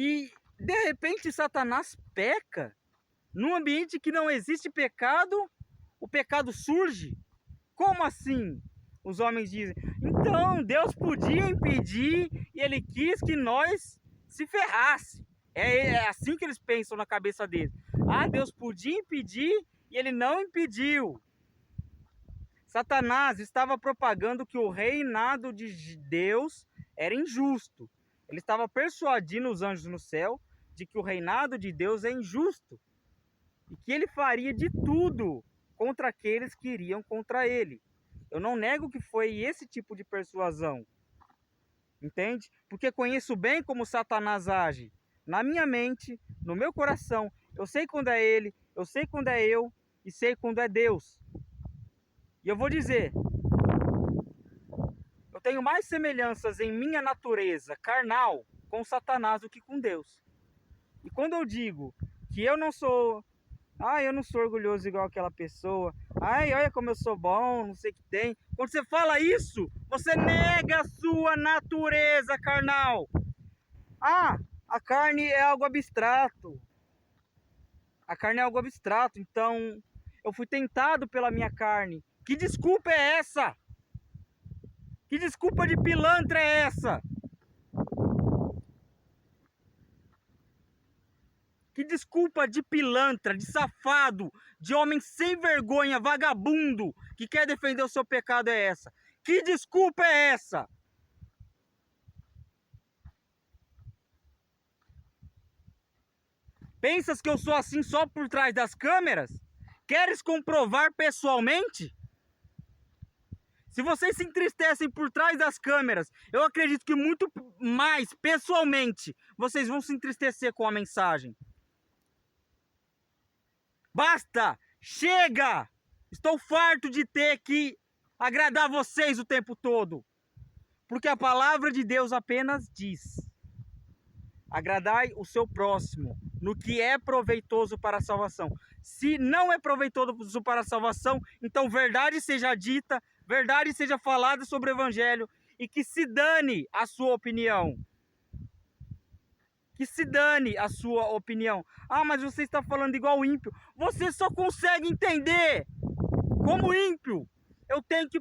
E de repente Satanás peca. Num ambiente que não existe pecado, o pecado surge. Como assim? Os homens dizem, então Deus podia impedir e Ele quis que nós se ferrasse. É assim que eles pensam na cabeça deles. Ah, Deus podia impedir e Ele não impediu. Satanás estava propagando que o reinado de Deus era injusto. Ele estava persuadindo os anjos no céu de que o reinado de Deus é injusto. E que ele faria de tudo contra aqueles que iriam contra ele. Eu não nego que foi esse tipo de persuasão. Entende? Porque conheço bem como Satanás age. Na minha mente, no meu coração, eu sei quando é ele, eu sei quando é eu e sei quando é Deus. E eu vou dizer, eu tenho mais semelhanças em minha natureza carnal com Satanás do que com Deus. E quando eu digo que eu não sou orgulhoso igual aquela pessoa, ai, olha como eu sou bom, não sei o que tem. Quando você fala isso, você nega a sua natureza carnal. Ah, a carne é algo abstrato. A carne é algo abstrato, então eu fui tentado pela minha carne. Que desculpa é essa? Que desculpa de pilantra é essa? Que desculpa de pilantra, de safado, de homem sem vergonha, vagabundo, que quer defender o seu pecado é essa? Que desculpa é essa? Pensas que eu sou assim só por trás das câmeras? Queres comprovar pessoalmente? Se vocês se entristecem por trás das câmeras, eu acredito que muito mais pessoalmente vocês vão se entristecer com a mensagem. Basta! Chega! Estou farto de ter que agradar vocês o tempo todo. Porque a palavra de Deus apenas diz: agradai o seu próximo no que é proveitoso para a salvação. Se não é proveitoso para a salvação, então verdade seja dita, verdade seja falada sobre o evangelho e que se dane a sua opinião. Que se dane a sua opinião. Ah, mas você está falando igual ímpio. Você só consegue entender como ímpio. Eu tenho que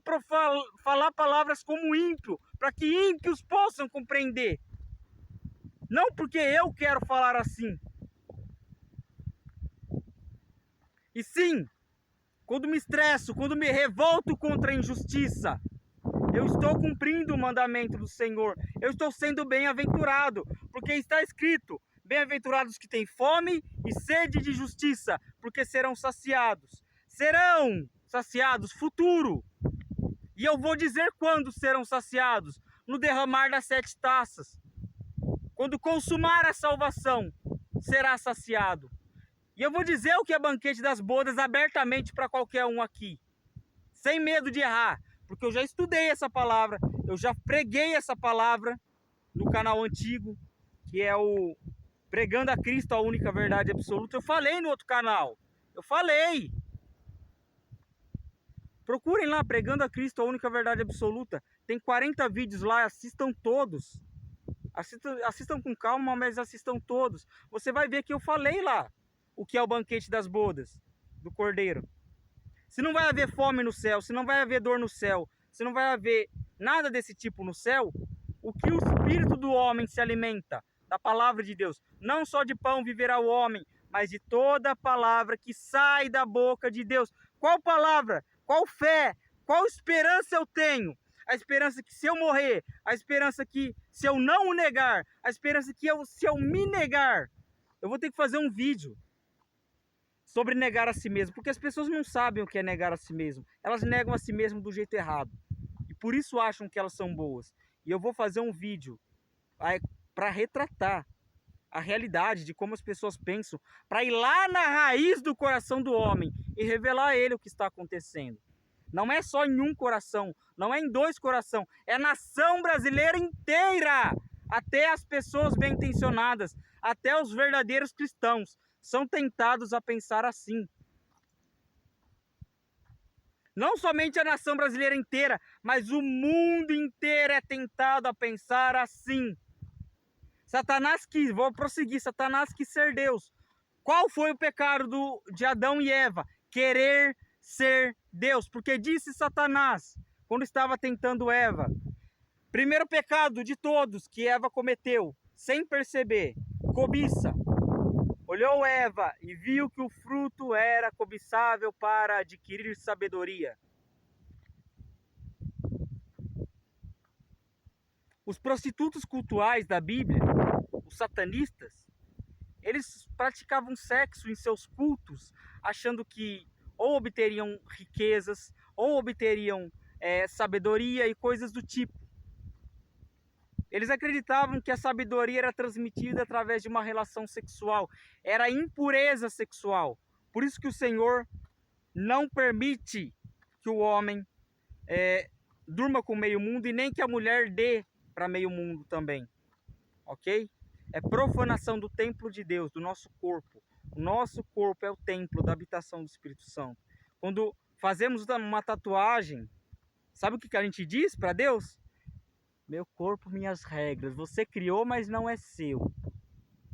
falar palavras como ímpio, para que ímpios possam compreender. Não porque eu quero falar assim. E sim, quando me estresso, quando me revolto contra a injustiça, eu estou cumprindo o mandamento do Senhor. Eu estou sendo bem-aventurado, porque está escrito: bem-aventurados que têm fome e sede de justiça, porque serão saciados. Serão saciados, futuro. E eu vou dizer quando serão saciados: no derramar das 7 taças. Quando consumar a salvação, será saciado. E eu vou dizer o que é banquete das bodas abertamente para qualquer um aqui, sem medo de errar, porque eu já estudei essa palavra, eu já preguei essa palavra no canal antigo, que é o Pregando a Cristo, a Única Verdade Absoluta. Eu falei no outro canal, eu falei. Procurem lá, Pregando a Cristo, a Única Verdade Absoluta. Tem 40 vídeos lá, assistam todos. Assistam com calma, mas assistam todos. Você vai ver que eu falei lá o que é o banquete das bodas do Cordeiro. Se não vai haver fome no céu, se não vai haver dor no céu, se não vai haver nada desse tipo no céu, o que o espírito do homem se alimenta? Da palavra de Deus. Não só de pão viverá o homem, mas de toda a palavra que sai da boca de Deus. Qual palavra? Qual fé? Qual esperança eu tenho? A esperança que se eu morrer, a esperança que se eu não o negar, a esperança que se eu me negar, eu vou ter que fazer um vídeo sobre negar a si mesmo, porque as pessoas não sabem o que é negar a si mesmo. Elas negam a si mesmo do jeito errado. E por isso acham que elas são boas. E eu vou fazer um vídeo para retratar a realidade de como as pessoas pensam, para ir lá na raiz do coração do homem e revelar a ele o que está acontecendo. Não é só em um coração, não é em 2 corações, é a nação brasileira inteira. Até as pessoas bem-intencionadas, até os verdadeiros cristãos são tentados a pensar assim. Não somente a nação brasileira inteira, mas o mundo inteiro é tentado a pensar assim. Satanás quis, vou prosseguir, Satanás quis ser Deus. Qual foi o pecado de Adão e Eva? Querer ser Deus. Porque disse Satanás, quando estava tentando Eva, primeiro pecado de todos que Eva cometeu, sem perceber, cobiça. Olhou Eva e viu que o fruto era cobiçável para adquirir sabedoria. Os prostitutos cultuais da Bíblia, os satanistas, eles praticavam sexo em seus cultos, achando que ou obteriam riquezas, ou obteriam sabedoria e coisas do tipo. Eles acreditavam que a sabedoria era transmitida através de uma relação sexual, era impureza sexual. Por isso que o Senhor não permite que o homem durma com meio mundo e nem que a mulher dê para meio mundo também, ok? É profanação do templo de Deus, do nosso corpo. O nosso corpo é o templo da habitação do Espírito Santo. Quando fazemos uma tatuagem, sabe o que a gente diz para Deus? Meu corpo, minhas regras. Você criou, mas não é seu.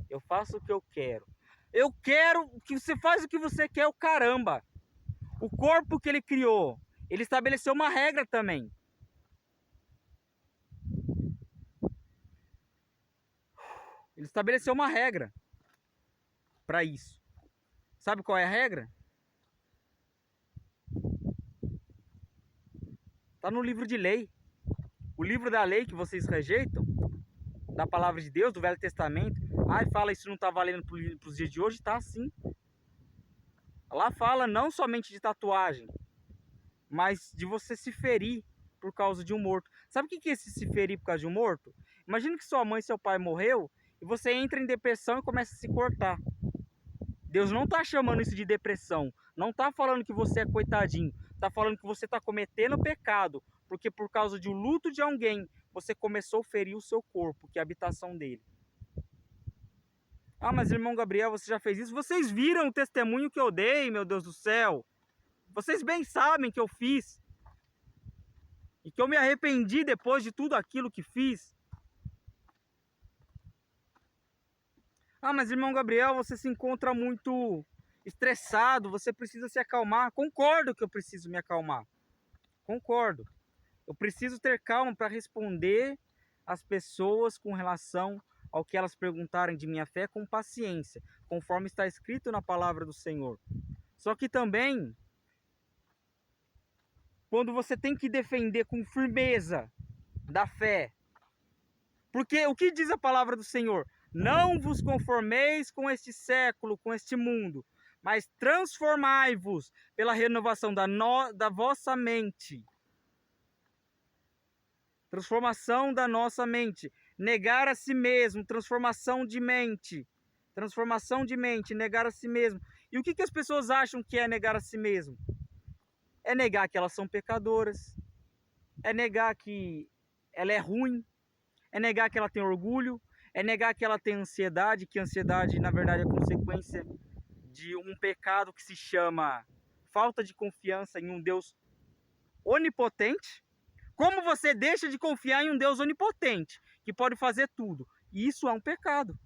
Eu faço o que eu quero. Eu quero que você faça o que você quer, o caramba. O corpo que ele criou, ele estabeleceu uma regra também. Ele estabeleceu uma regra para isso. Sabe qual é a regra? Está no livro de lei. O livro da lei que vocês rejeitam, da palavra de Deus, do Velho Testamento. Ai, fala, isso não está valendo para os dias de hoje? Tá sim. Lá fala não somente de tatuagem, mas de você se ferir por causa de um morto. Sabe o que é se ferir por causa de um morto? Imagina que sua mãe e seu pai morreu e você entra em depressão e começa a se cortar. Deus não está chamando isso de depressão. Não está falando que você é coitadinho. Está falando que você está cometendo pecado. Porque por causa de um luto de alguém, você começou a ferir o seu corpo, que é a habitação dele. Ah, mas irmão Gabriel, você já fez isso? Vocês viram o testemunho que eu dei, meu Deus do céu? Vocês bem sabem que eu fiz. E que eu me arrependi depois de tudo aquilo que fiz. Ah, mas irmão Gabriel, você se encontra muito estressado, você precisa se acalmar. Concordo que eu preciso me acalmar. Concordo. Eu preciso ter calma para responder às pessoas com relação ao que elas perguntarem de minha fé com paciência, conforme está escrito na palavra do Senhor. Só que também, quando você tem que defender com firmeza da fé, porque o que diz a palavra do Senhor? Não vos conformeis com este século, com este mundo, mas transformai-vos pela renovação da vossa mente. Transformação da nossa mente. Negar a si mesmo, transformação de mente. Transformação de mente, negar a si mesmo. E o que as pessoas acham que é negar a si mesmo? É negar que elas são pecadoras. É negar que ela é ruim. É negar que ela tem orgulho. É negar que ela tem ansiedade, que a ansiedade, na verdade, é consequência de um pecado que se chama falta de confiança em um Deus onipotente. Como você deixa de confiar em um Deus onipotente, que pode fazer tudo? E isso é um pecado.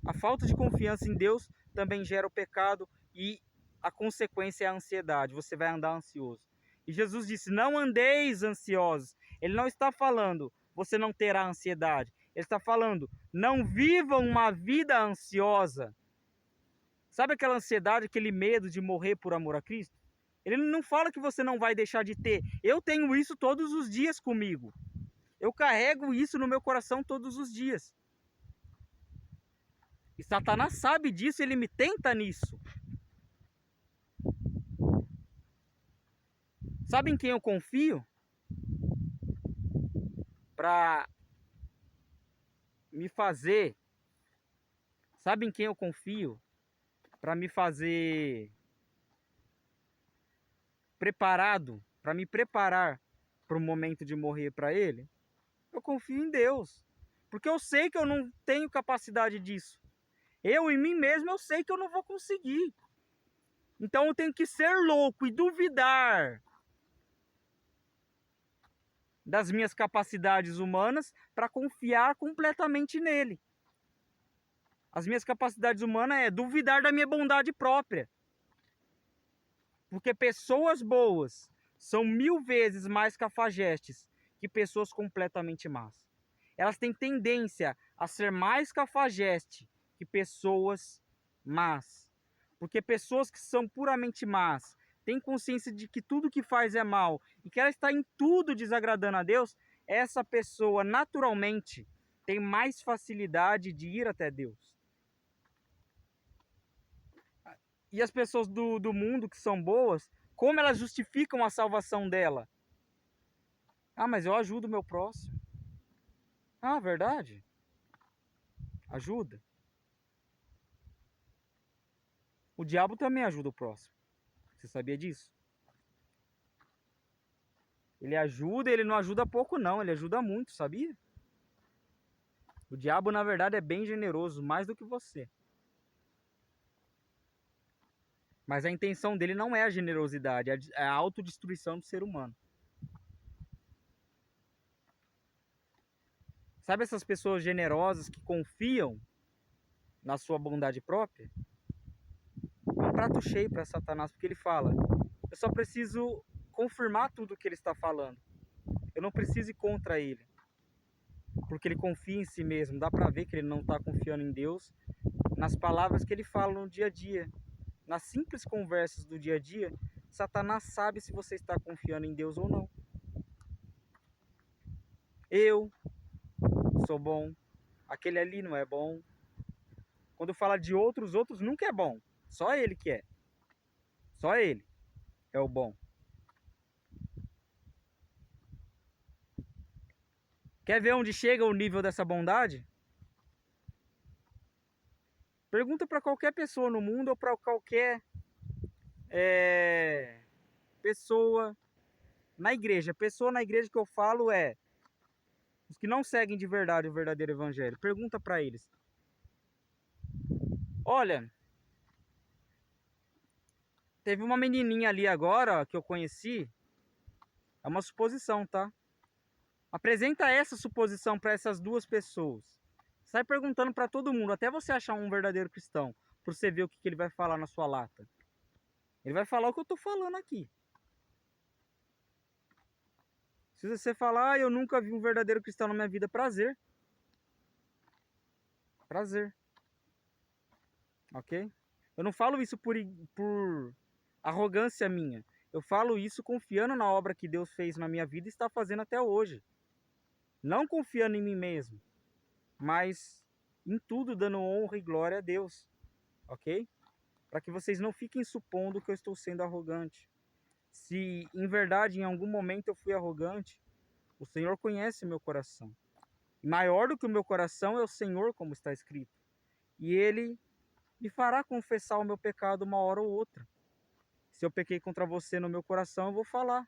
A falta de confiança em Deus também gera o pecado e a consequência é a ansiedade. Você vai andar ansioso. E Jesus disse, não andeis ansiosos. Ele não está falando, você não terá ansiedade. Ele está falando, não vivam uma vida ansiosa. Sabe aquela ansiedade, aquele medo de morrer por amor a Cristo? Ele não fala que você não vai deixar de ter. Eu tenho isso todos os dias comigo. Eu carrego isso no meu coração todos os dias. E Satanás sabe disso, ele me tenta nisso. Sabe em quem eu confio? Para me fazer. Sabe em quem eu confio? Para me fazer preparado, para me preparar para o momento de morrer para ele. Eu confio em Deus. Porque eu sei que eu não tenho capacidade disso. Eu em mim mesmo eu sei que eu não vou conseguir. Então eu tenho que ser louco e duvidar das minhas capacidades humanas para confiar completamente nele. As minhas capacidades humanas é duvidar da minha bondade própria. Porque pessoas boas são 1000 vezes mais cafajestes que pessoas completamente más. Elas têm tendência a ser mais cafajeste que pessoas más. Porque pessoas que são puramente más, têm consciência de que tudo que faz é mal e que ela está em tudo desagradando a Deus, essa pessoa naturalmente tem mais facilidade de ir até Deus. E as pessoas do mundo que são boas, como elas justificam a salvação dela? Ah, mas eu ajudo o meu próximo. Ah, verdade? Ajuda. O diabo também ajuda o próximo. Você sabia disso? Ele ajuda, ele não ajuda pouco não, ele ajuda muito, sabia? O diabo, na verdade, é bem generoso, mais do que você. Mas a intenção dele não é a generosidade, é a autodestruição do ser humano. Sabe essas pessoas generosas que confiam na sua bondade própria? É um prato cheio para Satanás, porque ele fala, eu só preciso confirmar tudo o que ele está falando. Eu não preciso ir contra ele. Porque ele confia em si mesmo. Dá para ver que ele não está confiando em Deus nas palavras que ele fala no dia a dia. Nas simples conversas do dia a dia, Satanás sabe se você está confiando em Deus ou não. Eu sou bom, aquele ali não é bom. Quando fala de outros, outros nunca é bom. Só ele que é. Só ele é o bom. Quer ver onde chega o nível dessa bondade? Pergunta para qualquer pessoa no mundo ou para qualquer pessoa na igreja. Pessoa na igreja que eu falo é os que não seguem de verdade o verdadeiro evangelho. Pergunta para eles. Olha, teve uma menininha ali agora que eu conheci. É uma suposição, tá? Apresenta essa suposição para essas duas pessoas. Sai perguntando para todo mundo, até você achar um verdadeiro cristão, para você ver o que ele vai falar na sua lata. Ele vai falar o que eu estou falando aqui. Se você falar, eu nunca vi um verdadeiro cristão na minha vida, prazer. Prazer. Ok? Eu não falo isso por arrogância minha. Eu falo isso confiando na obra que Deus fez na minha vida e está fazendo até hoje. Não confiando em mim mesmo, mas em tudo dando honra e glória a Deus. Ok? Para que vocês não fiquem supondo que eu estou sendo arrogante. Se em verdade em algum momento eu fui arrogante, o Senhor conhece meu coração. E maior do que o meu coração é o Senhor, como está escrito. E Ele me fará confessar o meu pecado uma hora ou outra. Se eu pequei contra você no meu coração, eu vou falar.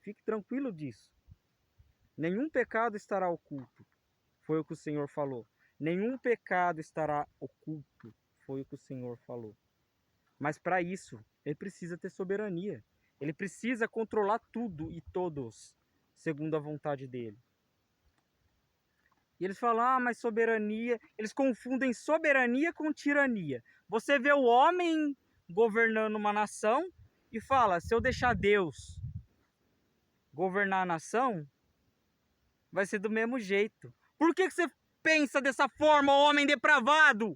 Fique tranquilo disso. Nenhum pecado estará oculto, foi o que o Senhor falou. Nenhum pecado estará oculto, foi o que o Senhor falou. Mas para isso, ele precisa ter soberania. Ele precisa controlar tudo e todos, segundo a vontade dele. E eles falam, mas soberania... Eles confundem soberania com tirania. Você vê o homem governando uma nação e fala, se eu deixar Deus governar a nação, vai ser do mesmo jeito. Por que você pensa dessa forma, homem depravado?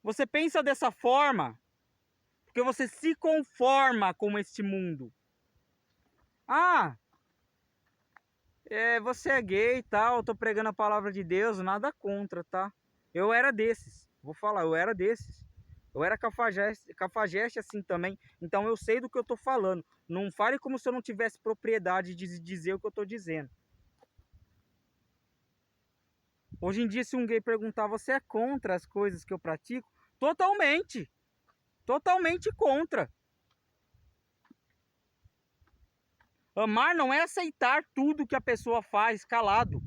Você pensa dessa forma porque você se conforma com este mundo. Você é gay e tal, eu tô pregando a palavra de Deus, nada contra, tá? Eu era desses, vou falar, eu era desses. Eu era cafajeste assim também, então eu sei do que eu tô falando. Não fale como se eu não tivesse propriedade de dizer o que eu tô dizendo. Hoje em dia, se um gay perguntar, você é contra as coisas que eu pratico? Totalmente! Totalmente contra. Amar não é aceitar tudo que a pessoa faz calado.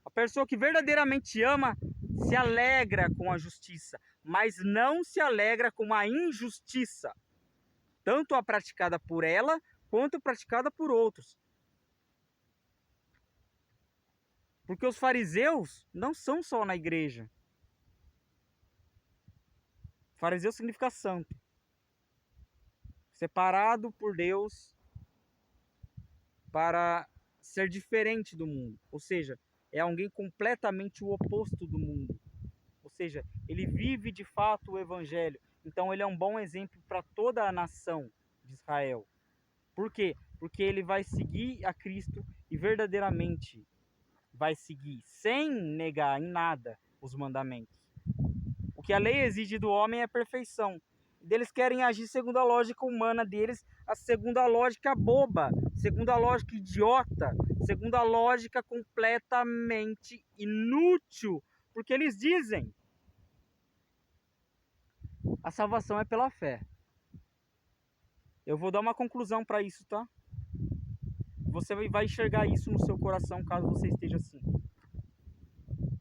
A pessoa que verdadeiramente ama se alegra com a justiça, mas não se alegra com a injustiça, tanto a praticada por ela quanto a praticada por outros. Porque os fariseus não são só na igreja. Fariseu significa santo, separado por Deus para ser diferente do mundo. Ou seja, é alguém completamente o oposto do mundo. Ou seja, ele vive de fato o evangelho. Então ele é um bom exemplo para toda a nação de Israel. Por quê? Porque ele vai seguir a Cristo e verdadeiramente vai seguir, sem negar em nada, os mandamentos. O que a lei exige do homem é perfeição. Eles querem agir segundo a lógica humana deles, a segundo a lógica boba, segundo a lógica idiota, segundo a lógica completamente inútil. Porque eles dizem, a salvação é pela fé. Eu vou dar uma conclusão para isso, tá? Você vai enxergar isso no seu coração caso você esteja assim.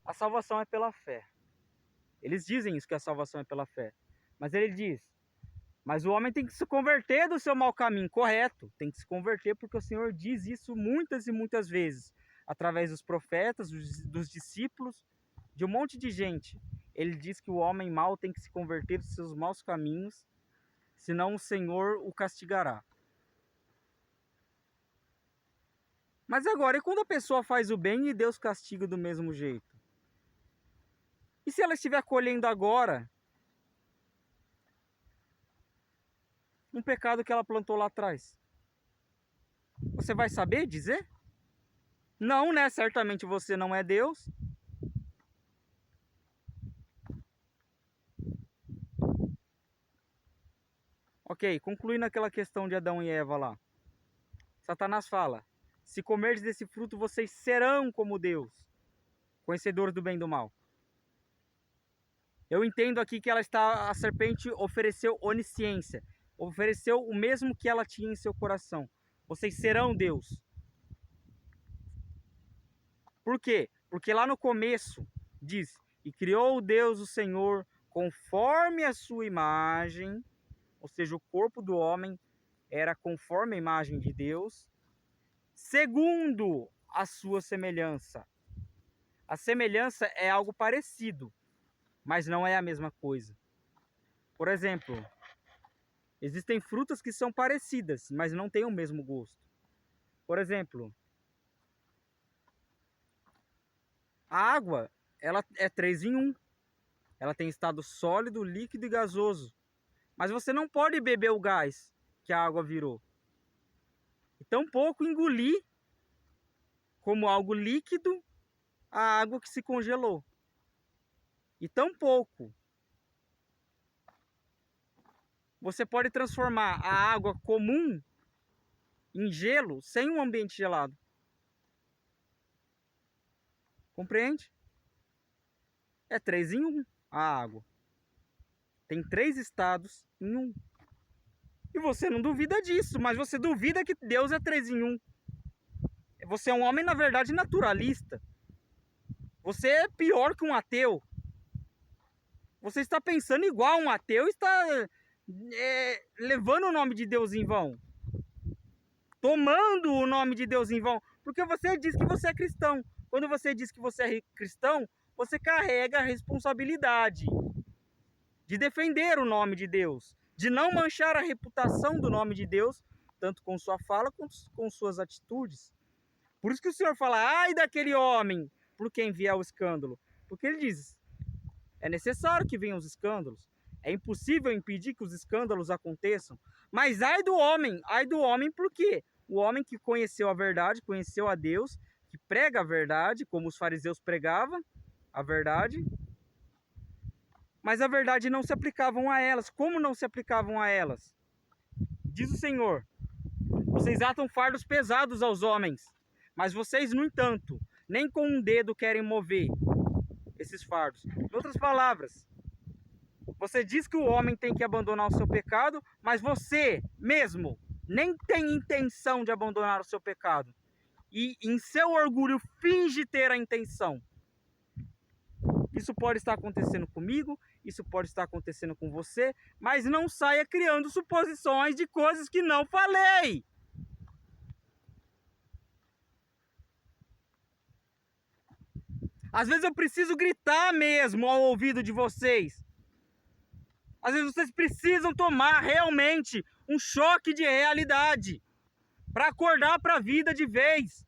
A salvação é pela fé. Eles dizem isso, que a salvação é pela fé. Mas ele diz, mas o homem tem que se converter do seu mau caminho. Correto, tem que se converter porque o Senhor diz isso muitas e muitas vezes. Através dos profetas, dos discípulos, de um monte de gente. Ele diz que o homem mau tem que se converter dos seus maus caminhos, senão o Senhor o castigará. Mas agora, e quando a pessoa faz o bem e Deus castiga do mesmo jeito? E se ela estiver colhendo agora um pecado que ela plantou lá atrás? Você vai saber dizer? Não, né? Certamente você não é Deus. Ok, concluindo aquela questão de Adão e Eva lá. Satanás fala, se comerdes desse fruto, vocês serão como Deus, conhecedores do bem e do mal. Eu entendo aqui que a serpente ofereceu onisciência, ofereceu o mesmo que ela tinha em seu coração. Vocês serão Deus. Por quê? Porque lá no começo diz, e criou Deus o Senhor conforme a sua imagem, ou seja, o corpo do homem era conforme a imagem de Deus, segundo a sua semelhança. A semelhança é algo parecido, mas não é a mesma coisa. Por exemplo, existem frutas que são parecidas, mas não têm o mesmo gosto. Por exemplo, a água, ela é 3 em 1. Ela tem estado sólido, líquido e gasoso. Mas você não pode beber o gás que a água virou. E tampouco engolir como algo líquido a água que se congelou. E tampouco você pode transformar a água comum em gelo sem um ambiente gelado. Compreende? É 3 em 1 a água. Tem 3 estados em 1. E você não duvida disso, mas você duvida que Deus é 3 em 1. Você é um homem, na verdade, naturalista. Você é pior que um ateu. Você está pensando igual um ateu, está levando o nome de Deus em vão. Tomando o nome de Deus em vão. Porque você diz que você é cristão. Quando você diz que você é cristão, você carrega a responsabilidade de defender o nome de Deus, de não manchar a reputação do nome de Deus, tanto com sua fala quanto com suas atitudes. Por isso que o Senhor fala, ai daquele homem por quem vier o escândalo. Porque ele diz, é necessário que venham os escândalos. É impossível impedir que os escândalos aconteçam. Mas ai do homem por quê? O homem que conheceu a verdade, conheceu a Deus, que prega a verdade, como os fariseus pregavam a verdade, mas a verdade não se aplicavam a elas. Como não se aplicavam a elas? Diz o Senhor, vocês atam fardos pesados aos homens, mas vocês, no entanto, nem com um dedo querem mover esses fardos. Em outras palavras, você diz que o homem tem que abandonar o seu pecado, mas você mesmo nem tem intenção de abandonar o seu pecado. E em seu orgulho finge ter a intenção. Isso pode estar acontecendo comigo, isso pode estar acontecendo com você, mas não saia criando suposições de coisas que não falei. Às vezes eu preciso gritar mesmo ao ouvido de vocês. Às vezes vocês precisam tomar realmente um choque de realidade para acordar para a vida de vez.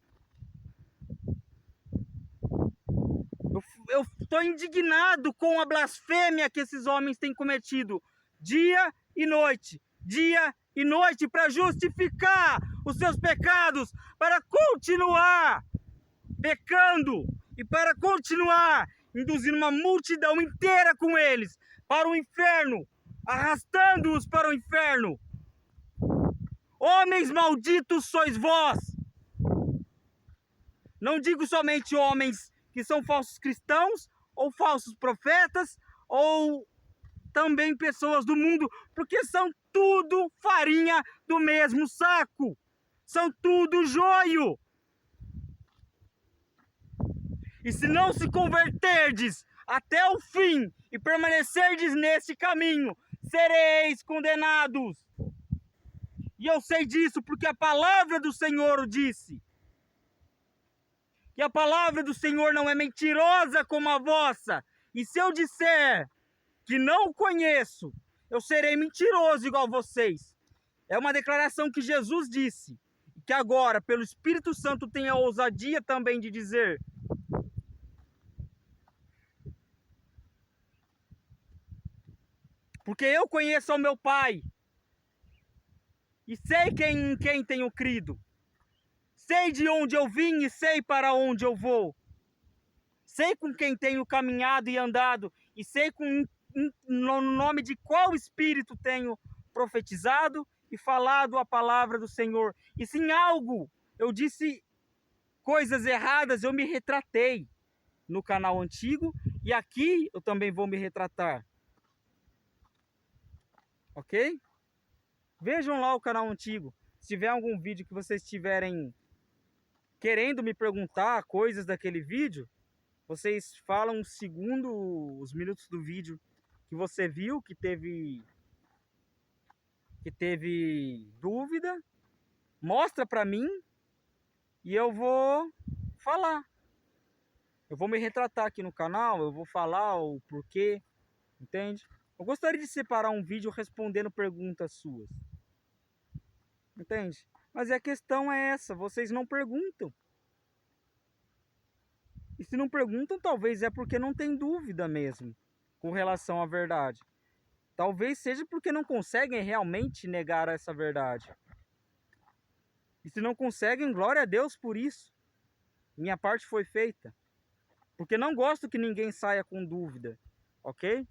Eu estou indignado com a blasfêmia que esses homens têm cometido dia e noite para justificar os seus pecados, para continuar pecando e para continuar induzindo uma multidão inteira com eles para o inferno, arrastando-os para o inferno. Homens malditos sois vós. Não digo somente homens que são falsos cristãos, ou falsos profetas, ou também pessoas do mundo, porque são tudo farinha do mesmo saco. São tudo joio. E se não se converterdes até o fim e permanecerdes nesse caminho, sereis condenados. E eu sei disso porque a palavra do Senhor o disse. Que a palavra do Senhor não é mentirosa como a vossa. E se eu disser que não o conheço, eu serei mentiroso igual vocês. É uma declaração que Jesus disse. E que agora, pelo Espírito Santo, tem a ousadia também de dizer. Porque eu conheço ao meu Pai. E sei em quem tenho crido. Sei de onde eu vim e sei para onde eu vou. Sei com quem tenho caminhado e andado. E sei no nome de qual espírito tenho profetizado e falado a palavra do Senhor. E se em algo eu disse coisas erradas, eu me retratei no canal antigo. E aqui eu também vou me retratar. Ok? Vejam lá o canal antigo. Se tiver algum vídeo que vocês estiverem querendo me perguntar coisas daquele vídeo, vocês falam os minutos do vídeo que você viu, que teve dúvida, mostra para mim e eu vou falar. Eu vou me retratar aqui no canal, eu vou falar o porquê, entende? Eu gostaria de separar um vídeo respondendo perguntas suas, entende? Mas a questão é essa, vocês não perguntam. E se não perguntam, talvez é porque não tem dúvida mesmo com relação à verdade. Talvez seja porque não conseguem realmente negar essa verdade. E se não conseguem, glória a Deus por isso. Minha parte foi feita. Porque não gosto que ninguém saia com dúvida, ok?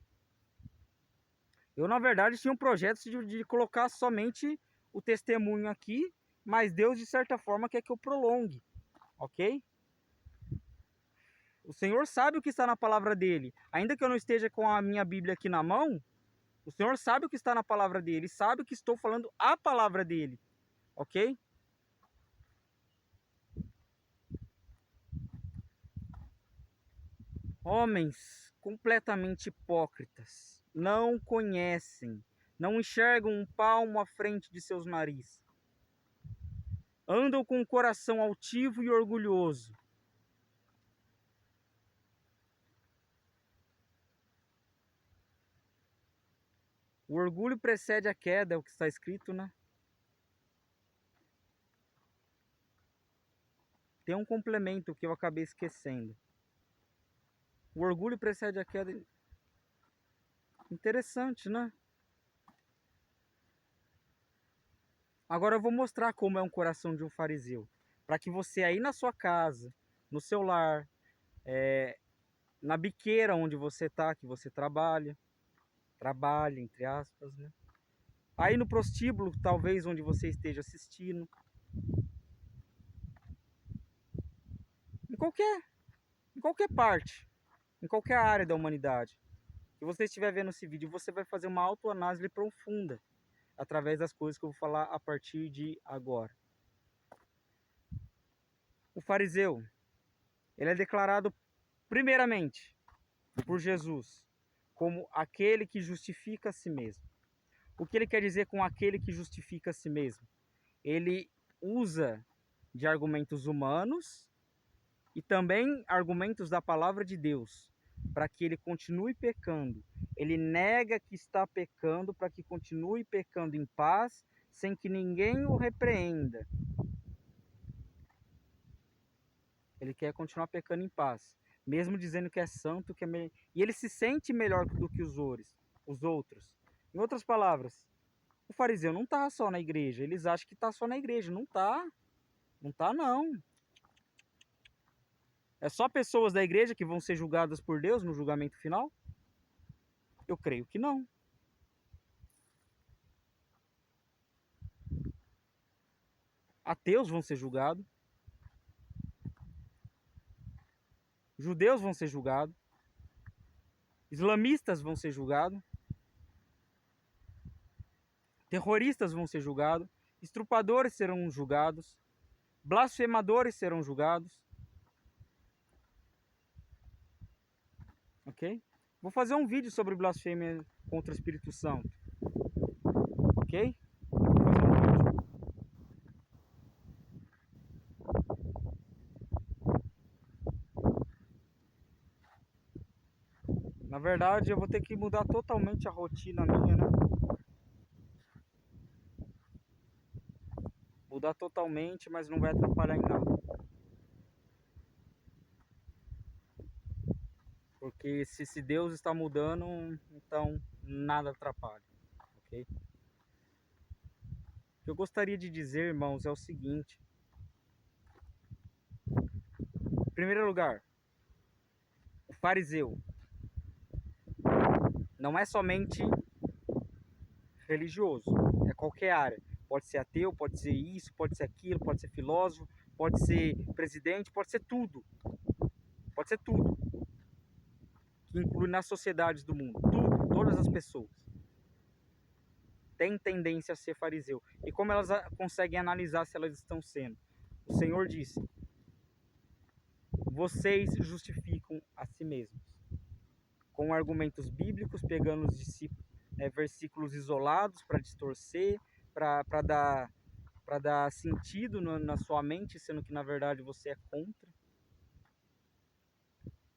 Eu, na verdade, tinha um projeto de colocar somente o testemunho aqui, mas Deus, de certa forma, quer que eu prolongue, ok? O Senhor sabe o que está na palavra dele. Ainda que eu não esteja com a minha Bíblia aqui na mão, o Senhor sabe o que está na palavra dele, sabe que estou falando a palavra dele, ok? Homens completamente hipócritas, não conhecem, não enxergam um palmo à frente de seus narizes. Andam com o coração altivo e orgulhoso. O orgulho precede a queda, é o que está escrito, né? Tem um complemento que eu acabei esquecendo. O orgulho precede a queda. Interessante, né? Agora eu vou mostrar como é um coração de um fariseu. Para que você aí na sua casa, no seu lar, na biqueira onde você está, que você trabalha, entre aspas, né? Aí no prostíbulo, talvez onde você esteja assistindo. Em qualquer parte, em qualquer área da humanidade. Se você estiver vendo esse vídeo, você vai fazer uma autoanálise profunda através das coisas que eu vou falar a partir de agora. O fariseu, ele é declarado primeiramente por Jesus como aquele que justifica a si mesmo. O que ele quer dizer com aquele que justifica a si mesmo? Ele usa de argumentos humanos e também argumentos da palavra de Deus para que ele continue pecando. Ele nega que está pecando para que continue pecando em paz, sem que ninguém o repreenda. Ele quer continuar pecando em paz, mesmo dizendo que é santo, que é e ele se sente melhor do que os outros. Em outras palavras, o fariseu não está só na igreja. Eles acham que está só na igreja. Não está. Não está, não. É só pessoas da igreja que vão ser julgadas por Deus no julgamento final? Eu creio que não. Ateus vão ser julgados. Judeus vão ser julgados. Islamistas vão ser julgados. Terroristas vão ser julgados. Estrupadores serão julgados. Blasfemadores serão julgados. Ok? Vou fazer um vídeo sobre blasfêmia contra o Espírito Santo. Ok? Vou fazer um vídeo. Na verdade, eu vou ter que mudar totalmente a rotina minha, né? Mudar totalmente, mas não vai atrapalhar em nada. Porque se Deus está mudando, então nada atrapalha, ok? O que eu gostaria de dizer, irmãos, é o seguinte. Em primeiro lugar, o fariseu não é somente religioso, é qualquer área. Pode ser ateu, pode ser isso, pode ser aquilo, pode ser filósofo, pode ser presidente, pode ser tudo. Pode ser tudo. Que inclui nas sociedades do mundo. Tudo, todas as pessoas têm tendência a ser fariseu. E como elas conseguem analisar se elas estão sendo? O Senhor disse: vocês justificam a si mesmos. Com argumentos bíblicos, pegando os versículos isolados para distorcer, para dar sentido na sua mente, sendo que na verdade você é contra.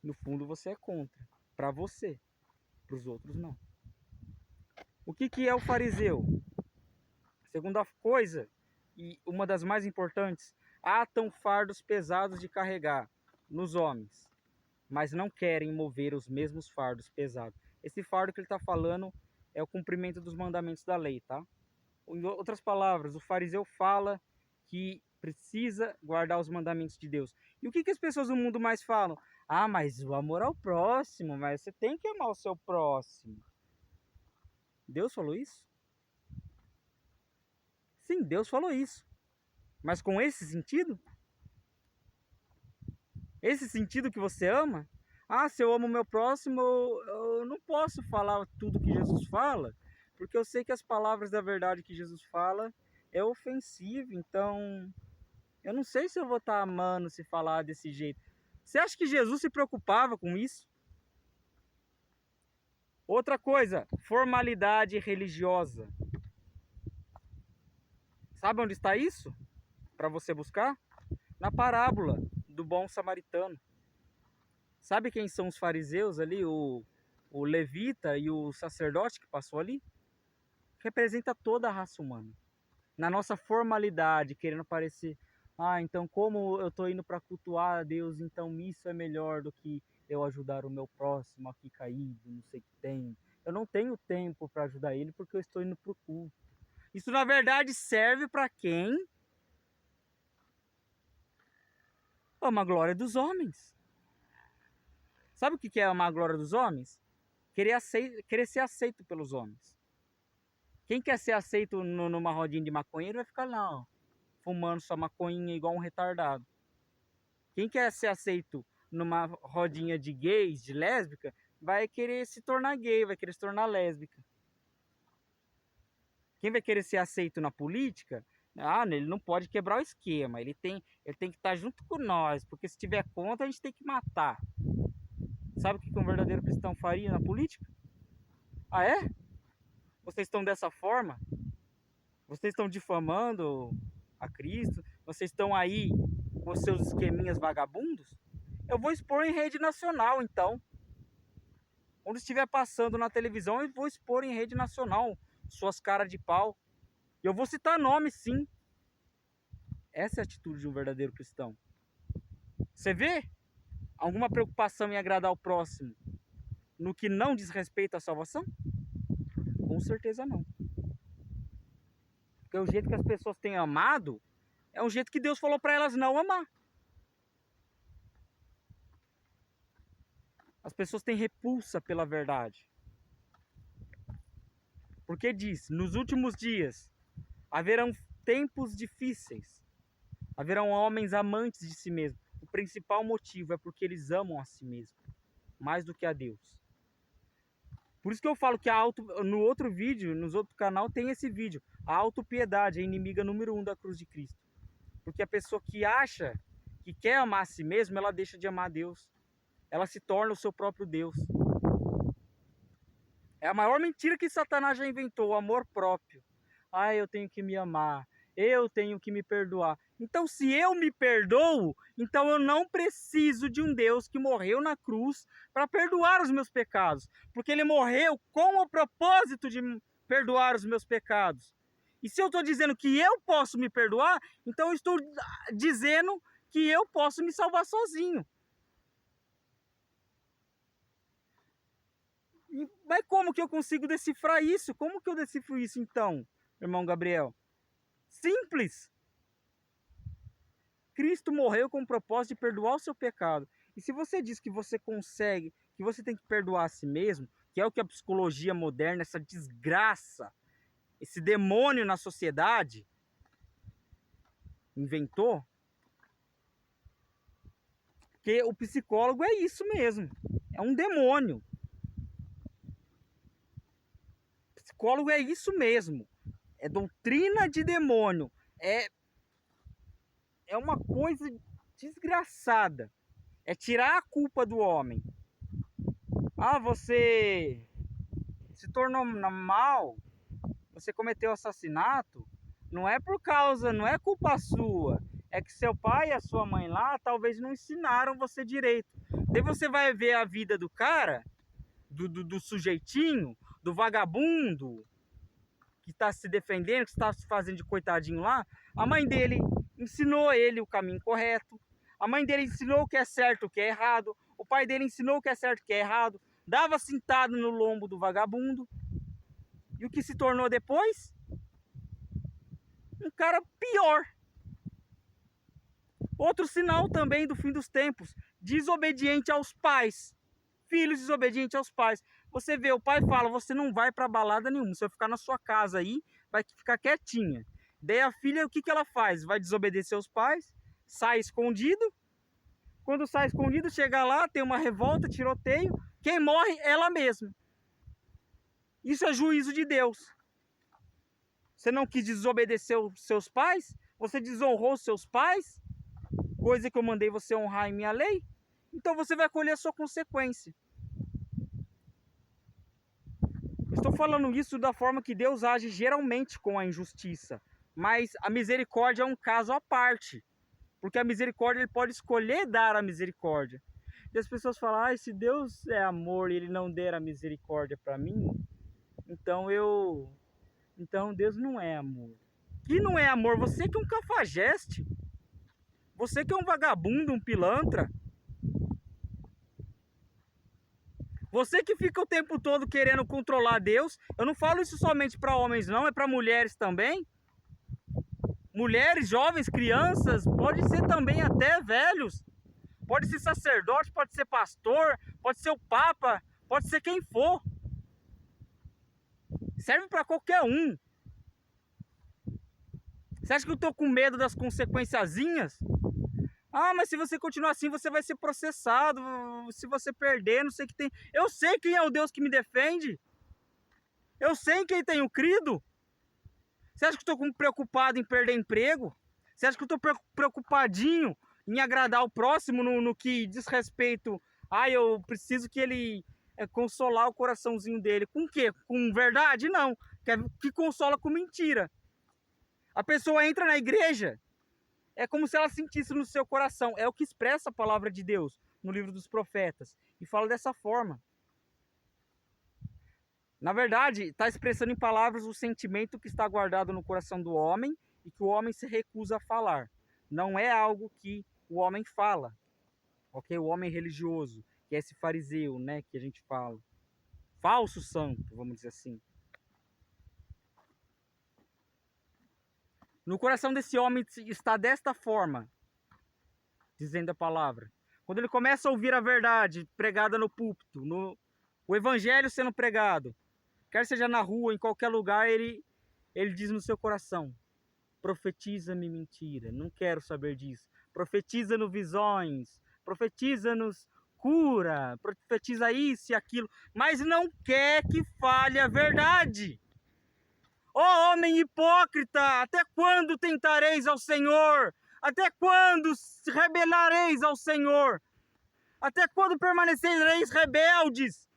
No fundo você é contra. Para você. Para os outros não. O que é o fariseu? Segunda coisa, e uma das mais importantes, atam fardos pesados de carregar nos homens, mas não querem mover os mesmos fardos pesados. Esse fardo que ele está falando é o cumprimento dos mandamentos da lei, tá? Em outras palavras, o fariseu fala que precisa guardar os mandamentos de Deus. E o que as pessoas do mundo mais falam? Ah, mas o amor ao próximo, mas você tem que amar o seu próximo. Deus falou isso? Sim, Deus falou isso. Mas com esse sentido? Esse sentido que você ama? Ah, se eu amo o meu próximo, eu não posso falar tudo que Jesus fala, porque eu sei que as palavras da verdade que Jesus fala é ofensivo, então eu não sei se eu vou estar amando se falar desse jeito. Você acha que Jesus se preocupava com isso? Outra coisa, formalidade religiosa. Sabe onde está isso? Para você buscar? Na parábola do bom samaritano. Sabe quem são os fariseus ali? O levita e o sacerdote que passou ali? Representa toda a raça humana. Na nossa formalidade, querendo parecer, ah, então como eu estou indo para cultuar a Deus, então isso é melhor do que eu ajudar o meu próximo aqui caído, não sei o que tem. Eu não tenho tempo para ajudar ele porque eu estou indo para o culto. Isso na verdade serve para quem ama a glória dos homens. Sabe o que é amar a glória dos homens? Querer ser aceito pelos homens. Quem quer ser aceito numa rodinha de maconheiro vai ficar lá, ó, fumando sua maconhinha igual um retardado. Quem quer ser aceito numa rodinha de gays, de lésbica, vai querer se tornar gay, vai querer se tornar lésbica. Quem vai querer ser aceito na política, ele não pode quebrar o esquema, ele tem que estar junto com nós, porque se tiver contra, a gente tem que matar. Sabe o que um verdadeiro cristão faria na política? Ah, é? Vocês estão dessa forma? Vocês estão difamando a Cristo? Vocês estão aí com seus esqueminhas vagabundos? Eu vou expor em rede nacional, então. Quando estiver passando na televisão, eu vou expor em rede nacional suas caras de pau. E eu vou citar nomes, sim. Essa é a atitude de um verdadeiro cristão. Você vê alguma preocupação em agradar o próximo no que não diz respeito à salvação? Com certeza não. Porque o jeito que as pessoas têm amado é um jeito que Deus falou para elas não amar. As pessoas têm repulsa pela verdade. Porque diz, nos últimos dias haverão tempos difíceis. Haverão homens amantes de si mesmos. O principal motivo é porque eles amam a si mesmos, mais do que a Deus. Por isso que eu falo que no outro vídeo, nos outro canal, tem esse vídeo. A autopiedade é a inimiga número 1 da cruz de Cristo. Porque a pessoa que acha que quer amar a si mesma, ela deixa de amar a Deus. Ela se torna o seu próprio Deus. É a maior mentira que Satanás já inventou, o amor próprio. Ah, eu tenho que me amar. Eu tenho que me perdoar. Então, se eu me perdoo, então eu não preciso de um Deus que morreu na cruz para perdoar os meus pecados. Porque ele morreu com o propósito de perdoar os meus pecados. E se eu estou dizendo que eu posso me perdoar, então eu estou dizendo que eu posso me salvar sozinho. Mas como que eu consigo decifrar isso? Como que eu decifro isso então, irmão Gabriel? Simples. Cristo morreu com o propósito de perdoar o seu pecado. E se você diz que você consegue, que você tem que perdoar a si mesmo, que é o que a psicologia moderna, essa desgraça, esse demônio na sociedade inventou, porque o psicólogo é isso mesmo, é um demônio. O psicólogo é isso mesmo, é doutrina de demônio, é uma coisa desgraçada. É tirar a culpa do homem. Ah, você se tornou mal, você cometeu assassinato, não é por causa, não é culpa sua, é que seu pai e a sua mãe lá talvez não ensinaram você direito. Daí você vai ver a vida do cara, do sujeitinho, do vagabundo, que está se defendendo, que está se fazendo de coitadinho lá. A mãe dele ensinou ele o caminho correto. A mãe dele ensinou o que é certo, o que é errado. O pai dele ensinou o que é certo, o que é errado. Dava sentado no lombo do vagabundo. E o que se tornou depois? Um cara pior. Outro sinal também do fim dos tempos. Desobediente aos pais. Filhos desobedientes aos pais. Você vê, o pai fala, você não vai pra balada nenhuma. Você vai ficar na sua casa aí, vai ficar quietinha. Daí a filha, o que ela faz? Vai desobedecer aos pais, sai escondido. Quando sai escondido, chega lá, tem uma revolta, tiroteio. Quem morre? Ela mesma. Isso é juízo de Deus. Você não quis desobedecer os seus pais? Você desonrou os seus pais? Coisa que eu mandei você honrar em minha lei? Então você vai colher a sua consequência. Estou falando isso da forma que Deus age geralmente com a injustiça. Mas a misericórdia é um caso à parte. Porque a misericórdia, ele pode escolher dar a misericórdia. E as pessoas falam, ah, se Deus é amor e ele não der a misericórdia para mim, então Deus não é amor. Que não é amor? Você que é um cafajeste. Você que é um vagabundo, um pilantra. Você que fica o tempo todo querendo controlar Deus. Eu não falo isso somente para homens não, é para mulheres também. Mulheres, jovens, crianças, pode ser também até velhos. Pode ser sacerdote, pode ser pastor, pode ser o papa, pode ser quem for. Serve para qualquer um. Você acha que eu estou com medo das consequenciazinhas? Ah, mas se você continuar assim, você vai ser processado. Se você perder, não sei o que tem. Eu sei quem é o Deus que me defende. Eu sei em quem tenho crido. Você acha que eu estou preocupado em perder emprego? Você acha que eu estou preocupadinho em agradar o próximo no que diz respeito? Ah, eu preciso que ele consolar o coraçãozinho dele. Com o quê? Com verdade? Não. Que consola com mentira. A pessoa entra na igreja, é como se ela sentisse no seu coração. É o que expressa a palavra de Deus no livro dos profetas. E fala dessa forma. Na verdade, está expressando em palavras o sentimento que está guardado no coração do homem e que o homem se recusa a falar. Não é algo que o homem fala. Ok? O homem religioso, que é esse fariseu, né, que a gente fala. Falso santo, vamos dizer assim. No coração desse homem está desta forma, dizendo a palavra. Quando ele começa a ouvir a verdade pregada no púlpito, o evangelho sendo pregado, quer seja na rua, em qualquer lugar, ele diz no seu coração, profetiza-me mentira, não quero saber disso. Profetiza-nos visões, profetiza-nos cura, profetiza isso e aquilo, mas não quer que fale a verdade. Ó homem hipócrita, até quando tentareis ao Senhor? Até quando rebelareis ao Senhor? Até quando permanecereis rebeldes?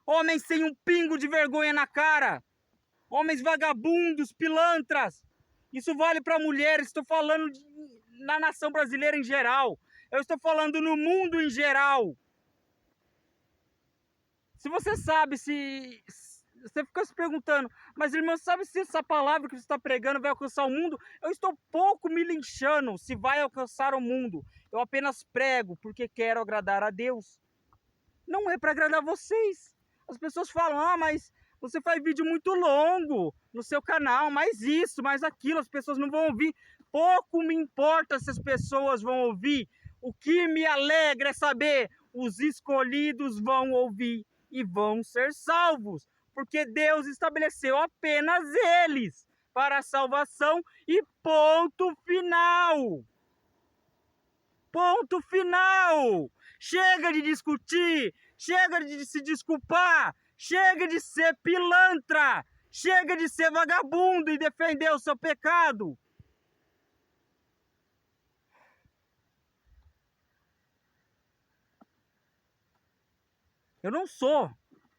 Homens sem um pingo de vergonha na cara. Homens vagabundos, pilantras. Isso vale para mulheres, estou falando na nação brasileira em geral. Eu estou falando no mundo em geral. Se você sabe, você fica se perguntando, mas irmão, sabe se essa palavra que você está pregando vai alcançar o mundo? Eu estou pouco me linchando se vai alcançar o mundo. Eu apenas prego porque quero agradar a Deus. Não é para agradar vocês. As pessoas falam, ah, mas você faz vídeo muito longo no seu canal, mais isso, mais aquilo, as pessoas não vão ouvir. Pouco me importa se as pessoas vão ouvir. O que me alegra é saber, os escolhidos vão ouvir e vão ser salvos. Porque Deus estabeleceu apenas eles para a salvação e ponto final. Ponto final. Chega de discutir, chega de se desculpar, chega de ser pilantra, chega de ser vagabundo e defender o seu pecado. Eu não sou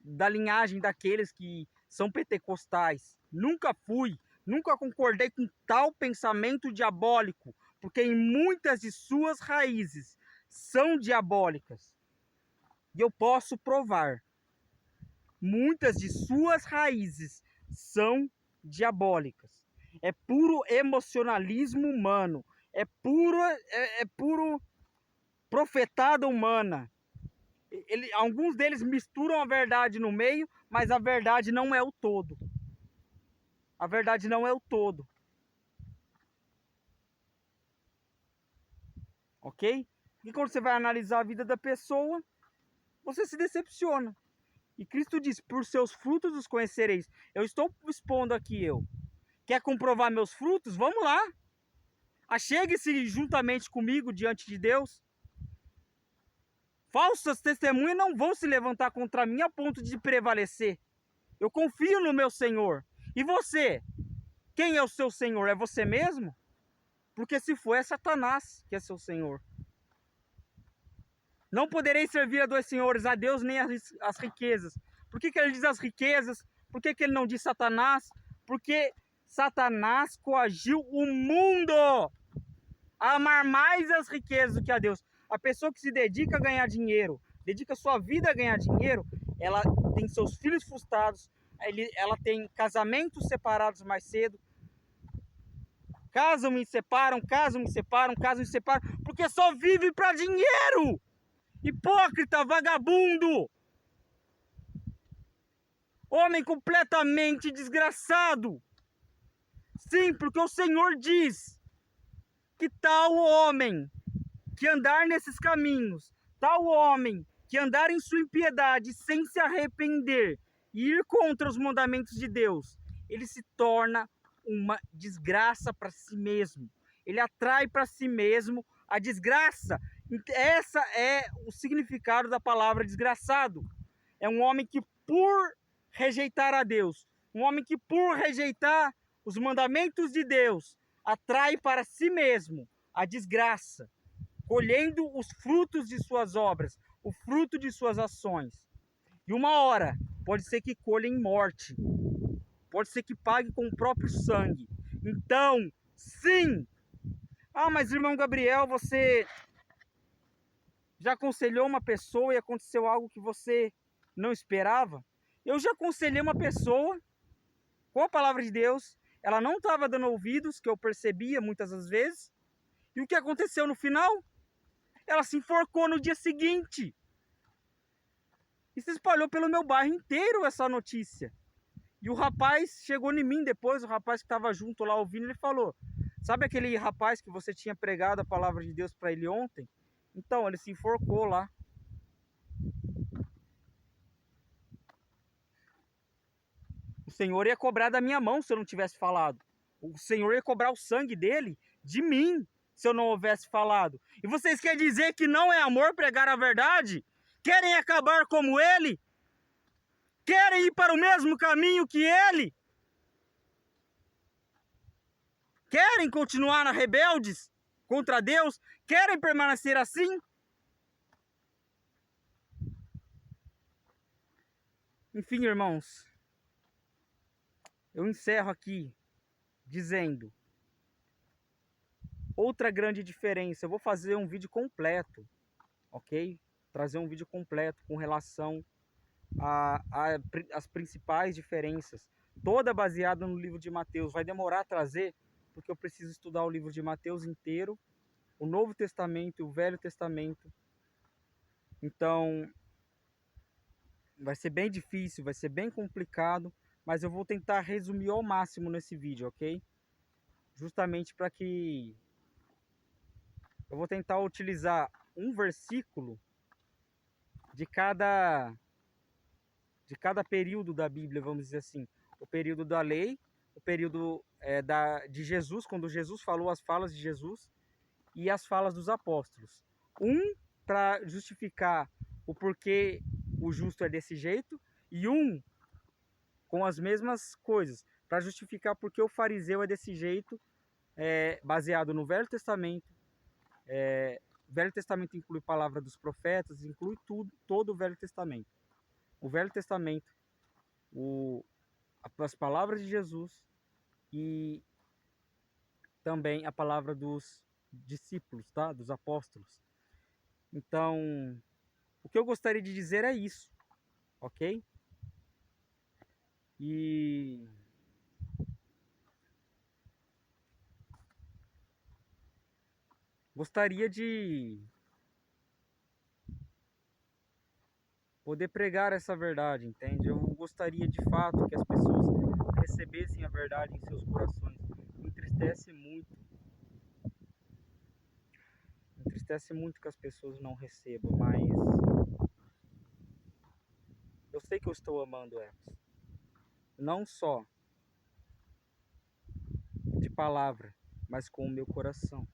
da linhagem daqueles que são pentecostais. Nunca fui. Nunca concordei com tal pensamento diabólico, porque em muitas de suas raízes são diabólicas. E eu posso provar. Muitas de suas raízes são diabólicas. É puro emocionalismo humano. É puro profetada humana. Alguns deles misturam a verdade no meio, mas a verdade não é o todo. A verdade não é o todo. Ok? E quando você vai analisar a vida da pessoa, você se decepciona. E Cristo diz, por seus frutos os conhecereis. Eu estou expondo aqui eu. Quer comprovar meus frutos? Vamos lá. Achegue-se juntamente comigo diante de Deus. Falsas testemunhas não vão se levantar contra mim a ponto de prevalecer. Eu confio no meu Senhor. E você? Quem é o seu Senhor? É você mesmo? Porque se for, é Satanás que é seu Senhor. Não poderei servir a dois senhores, a Deus nem as riquezas. Por que ele diz as riquezas? Por que ele não diz Satanás? Porque Satanás coagiu o mundo a amar mais as riquezas do que a Deus. A pessoa que se dedica a ganhar dinheiro, dedica sua vida a ganhar dinheiro, ela tem seus filhos frustrados, ela tem casamentos separados mais cedo, casam e separam, porque só vive para dinheiro. Hipócrita, vagabundo, homem completamente desgraçado. Sim, porque o Senhor diz que tal homem que andar nesses caminhos, tal homem que andar em sua impiedade sem se arrepender e ir contra os mandamentos de Deus, ele se torna uma desgraça para si mesmo. Ele atrai para si mesmo a desgraça. Essa é o significado da palavra desgraçado. É um homem que, por rejeitar a Deus, um homem que, por rejeitar os mandamentos de Deus, atrai para si mesmo a desgraça, colhendo os frutos de suas obras, o fruto de suas ações. E uma hora, pode ser que colha em morte, pode ser que pague com o próprio sangue. Então, sim! Ah, mas irmão Gabriel, você já aconselhou uma pessoa e aconteceu algo que você não esperava? Eu já aconselhei uma pessoa com a palavra de Deus, ela não estava dando ouvidos, que eu percebia muitas das vezes, e o que aconteceu no final? Ela se enforcou no dia seguinte. E se espalhou pelo meu bairro inteiro essa notícia. E o rapaz chegou em mim depois, o rapaz que estava junto lá ouvindo, ele falou: sabe aquele rapaz que você tinha pregado a palavra de Deus para ele ontem? Então, ele se enforcou lá. O Senhor ia cobrar da minha mão se eu não tivesse falado. O Senhor ia cobrar o sangue dele de mim se eu não houvesse falado. E vocês querem dizer que não é amor pregar a verdade? Querem acabar como ele? Querem ir para o mesmo caminho que ele? Querem continuar rebeldes contra Deus? Querem permanecer assim? Enfim, irmãos, eu encerro aqui dizendo outra grande diferença. Eu vou fazer um vídeo completo, ok? Trazer um vídeo completo com relação às principais diferenças, toda baseada no livro de Mateus. Vai demorar a trazer, porque eu preciso estudar o livro de Mateus inteiro, o Novo Testamento e o Velho Testamento. Então, vai ser bem difícil, vai ser bem complicado, mas eu vou tentar resumir ao máximo nesse vídeo, ok? Justamente para que eu vou tentar utilizar um versículo de cada período da Bíblia, vamos dizer assim. O período da lei, o período de Jesus, quando Jesus falou as falas de Jesus, e as falas dos apóstolos. Um para justificar o porquê o justo é desse jeito, e um com as mesmas coisas, para justificar porque o fariseu é desse jeito, baseado no Velho Testamento. O Velho Testamento inclui a palavra dos profetas, inclui tudo, todo o Velho Testamento. O Velho Testamento, as palavras de Jesus e também a palavra dos discípulos, tá? Dos apóstolos. Então, o que eu gostaria de dizer é isso, ok? E gostaria de poder pregar essa verdade, entende? Eu gostaria de fato que as pessoas recebessem a verdade em seus corações. Me entristece muito que as pessoas não recebam, mas eu sei que eu estou amando elas. Não só de palavra, mas com o meu coração.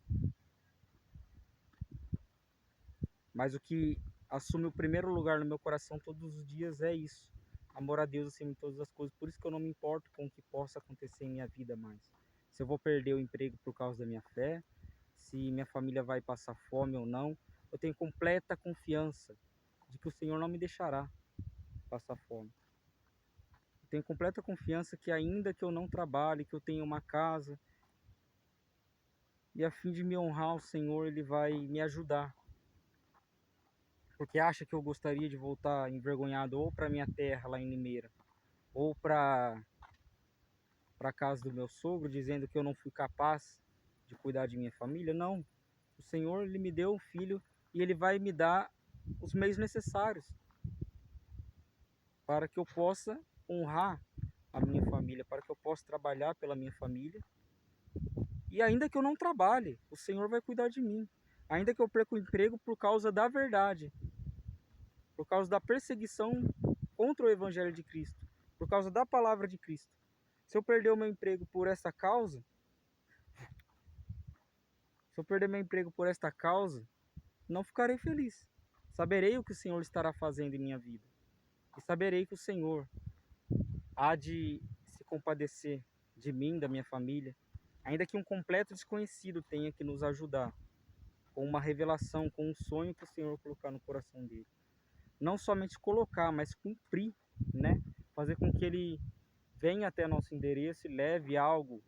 Mas o que assume o primeiro lugar no meu coração todos os dias é isso. Amor a Deus acima de todas as coisas. Por isso que eu não me importo com o que possa acontecer em minha vida mais. Se eu vou perder o emprego por causa da minha fé, se minha família vai passar fome ou não, eu tenho completa confiança de que o Senhor não me deixará passar fome. Eu tenho completa confiança que ainda que eu não trabalhe, que eu tenha uma casa, e a fim de me honrar o Senhor, Ele vai me ajudar. Porque acha que eu gostaria de voltar envergonhado ou para minha terra lá em Limeira, ou para casa do meu sogro, dizendo que eu não fui capaz de cuidar de minha família? Não. O Senhor, Ele me deu um filho e Ele vai me dar os meios necessários para que eu possa honrar a minha família, para que eu possa trabalhar pela minha família. E ainda que eu não trabalhe, o Senhor vai cuidar de mim. Ainda que eu perca o emprego por causa da verdade, por causa da perseguição contra o Evangelho de Cristo, por causa da palavra de Cristo. Se eu perder o meu emprego por essa causa, se eu perder meu emprego por esta causa, não ficarei feliz. Saberei o que o Senhor estará fazendo em minha vida. E saberei que o Senhor há de se compadecer de mim, da minha família, ainda que um completo desconhecido tenha que nos ajudar, com uma revelação, com um sonho que o Senhor colocar no coração dele. Não somente colocar, mas cumprir, né? Fazer com que ele venha até nosso endereço e leve algo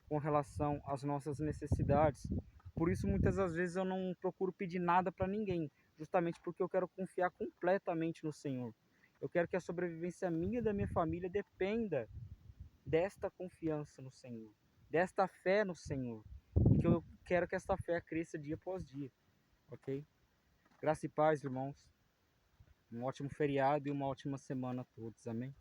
com relação às nossas necessidades. Por isso, muitas das vezes eu não procuro pedir nada para ninguém, justamente porque eu quero confiar completamente no Senhor. Eu quero que a sobrevivência minha e da minha família dependa desta confiança no Senhor, desta fé no Senhor. E que eu quero que esta fé cresça dia após dia, ok? Graça e paz, irmãos. Um ótimo feriado e uma ótima semana a todos. Amém?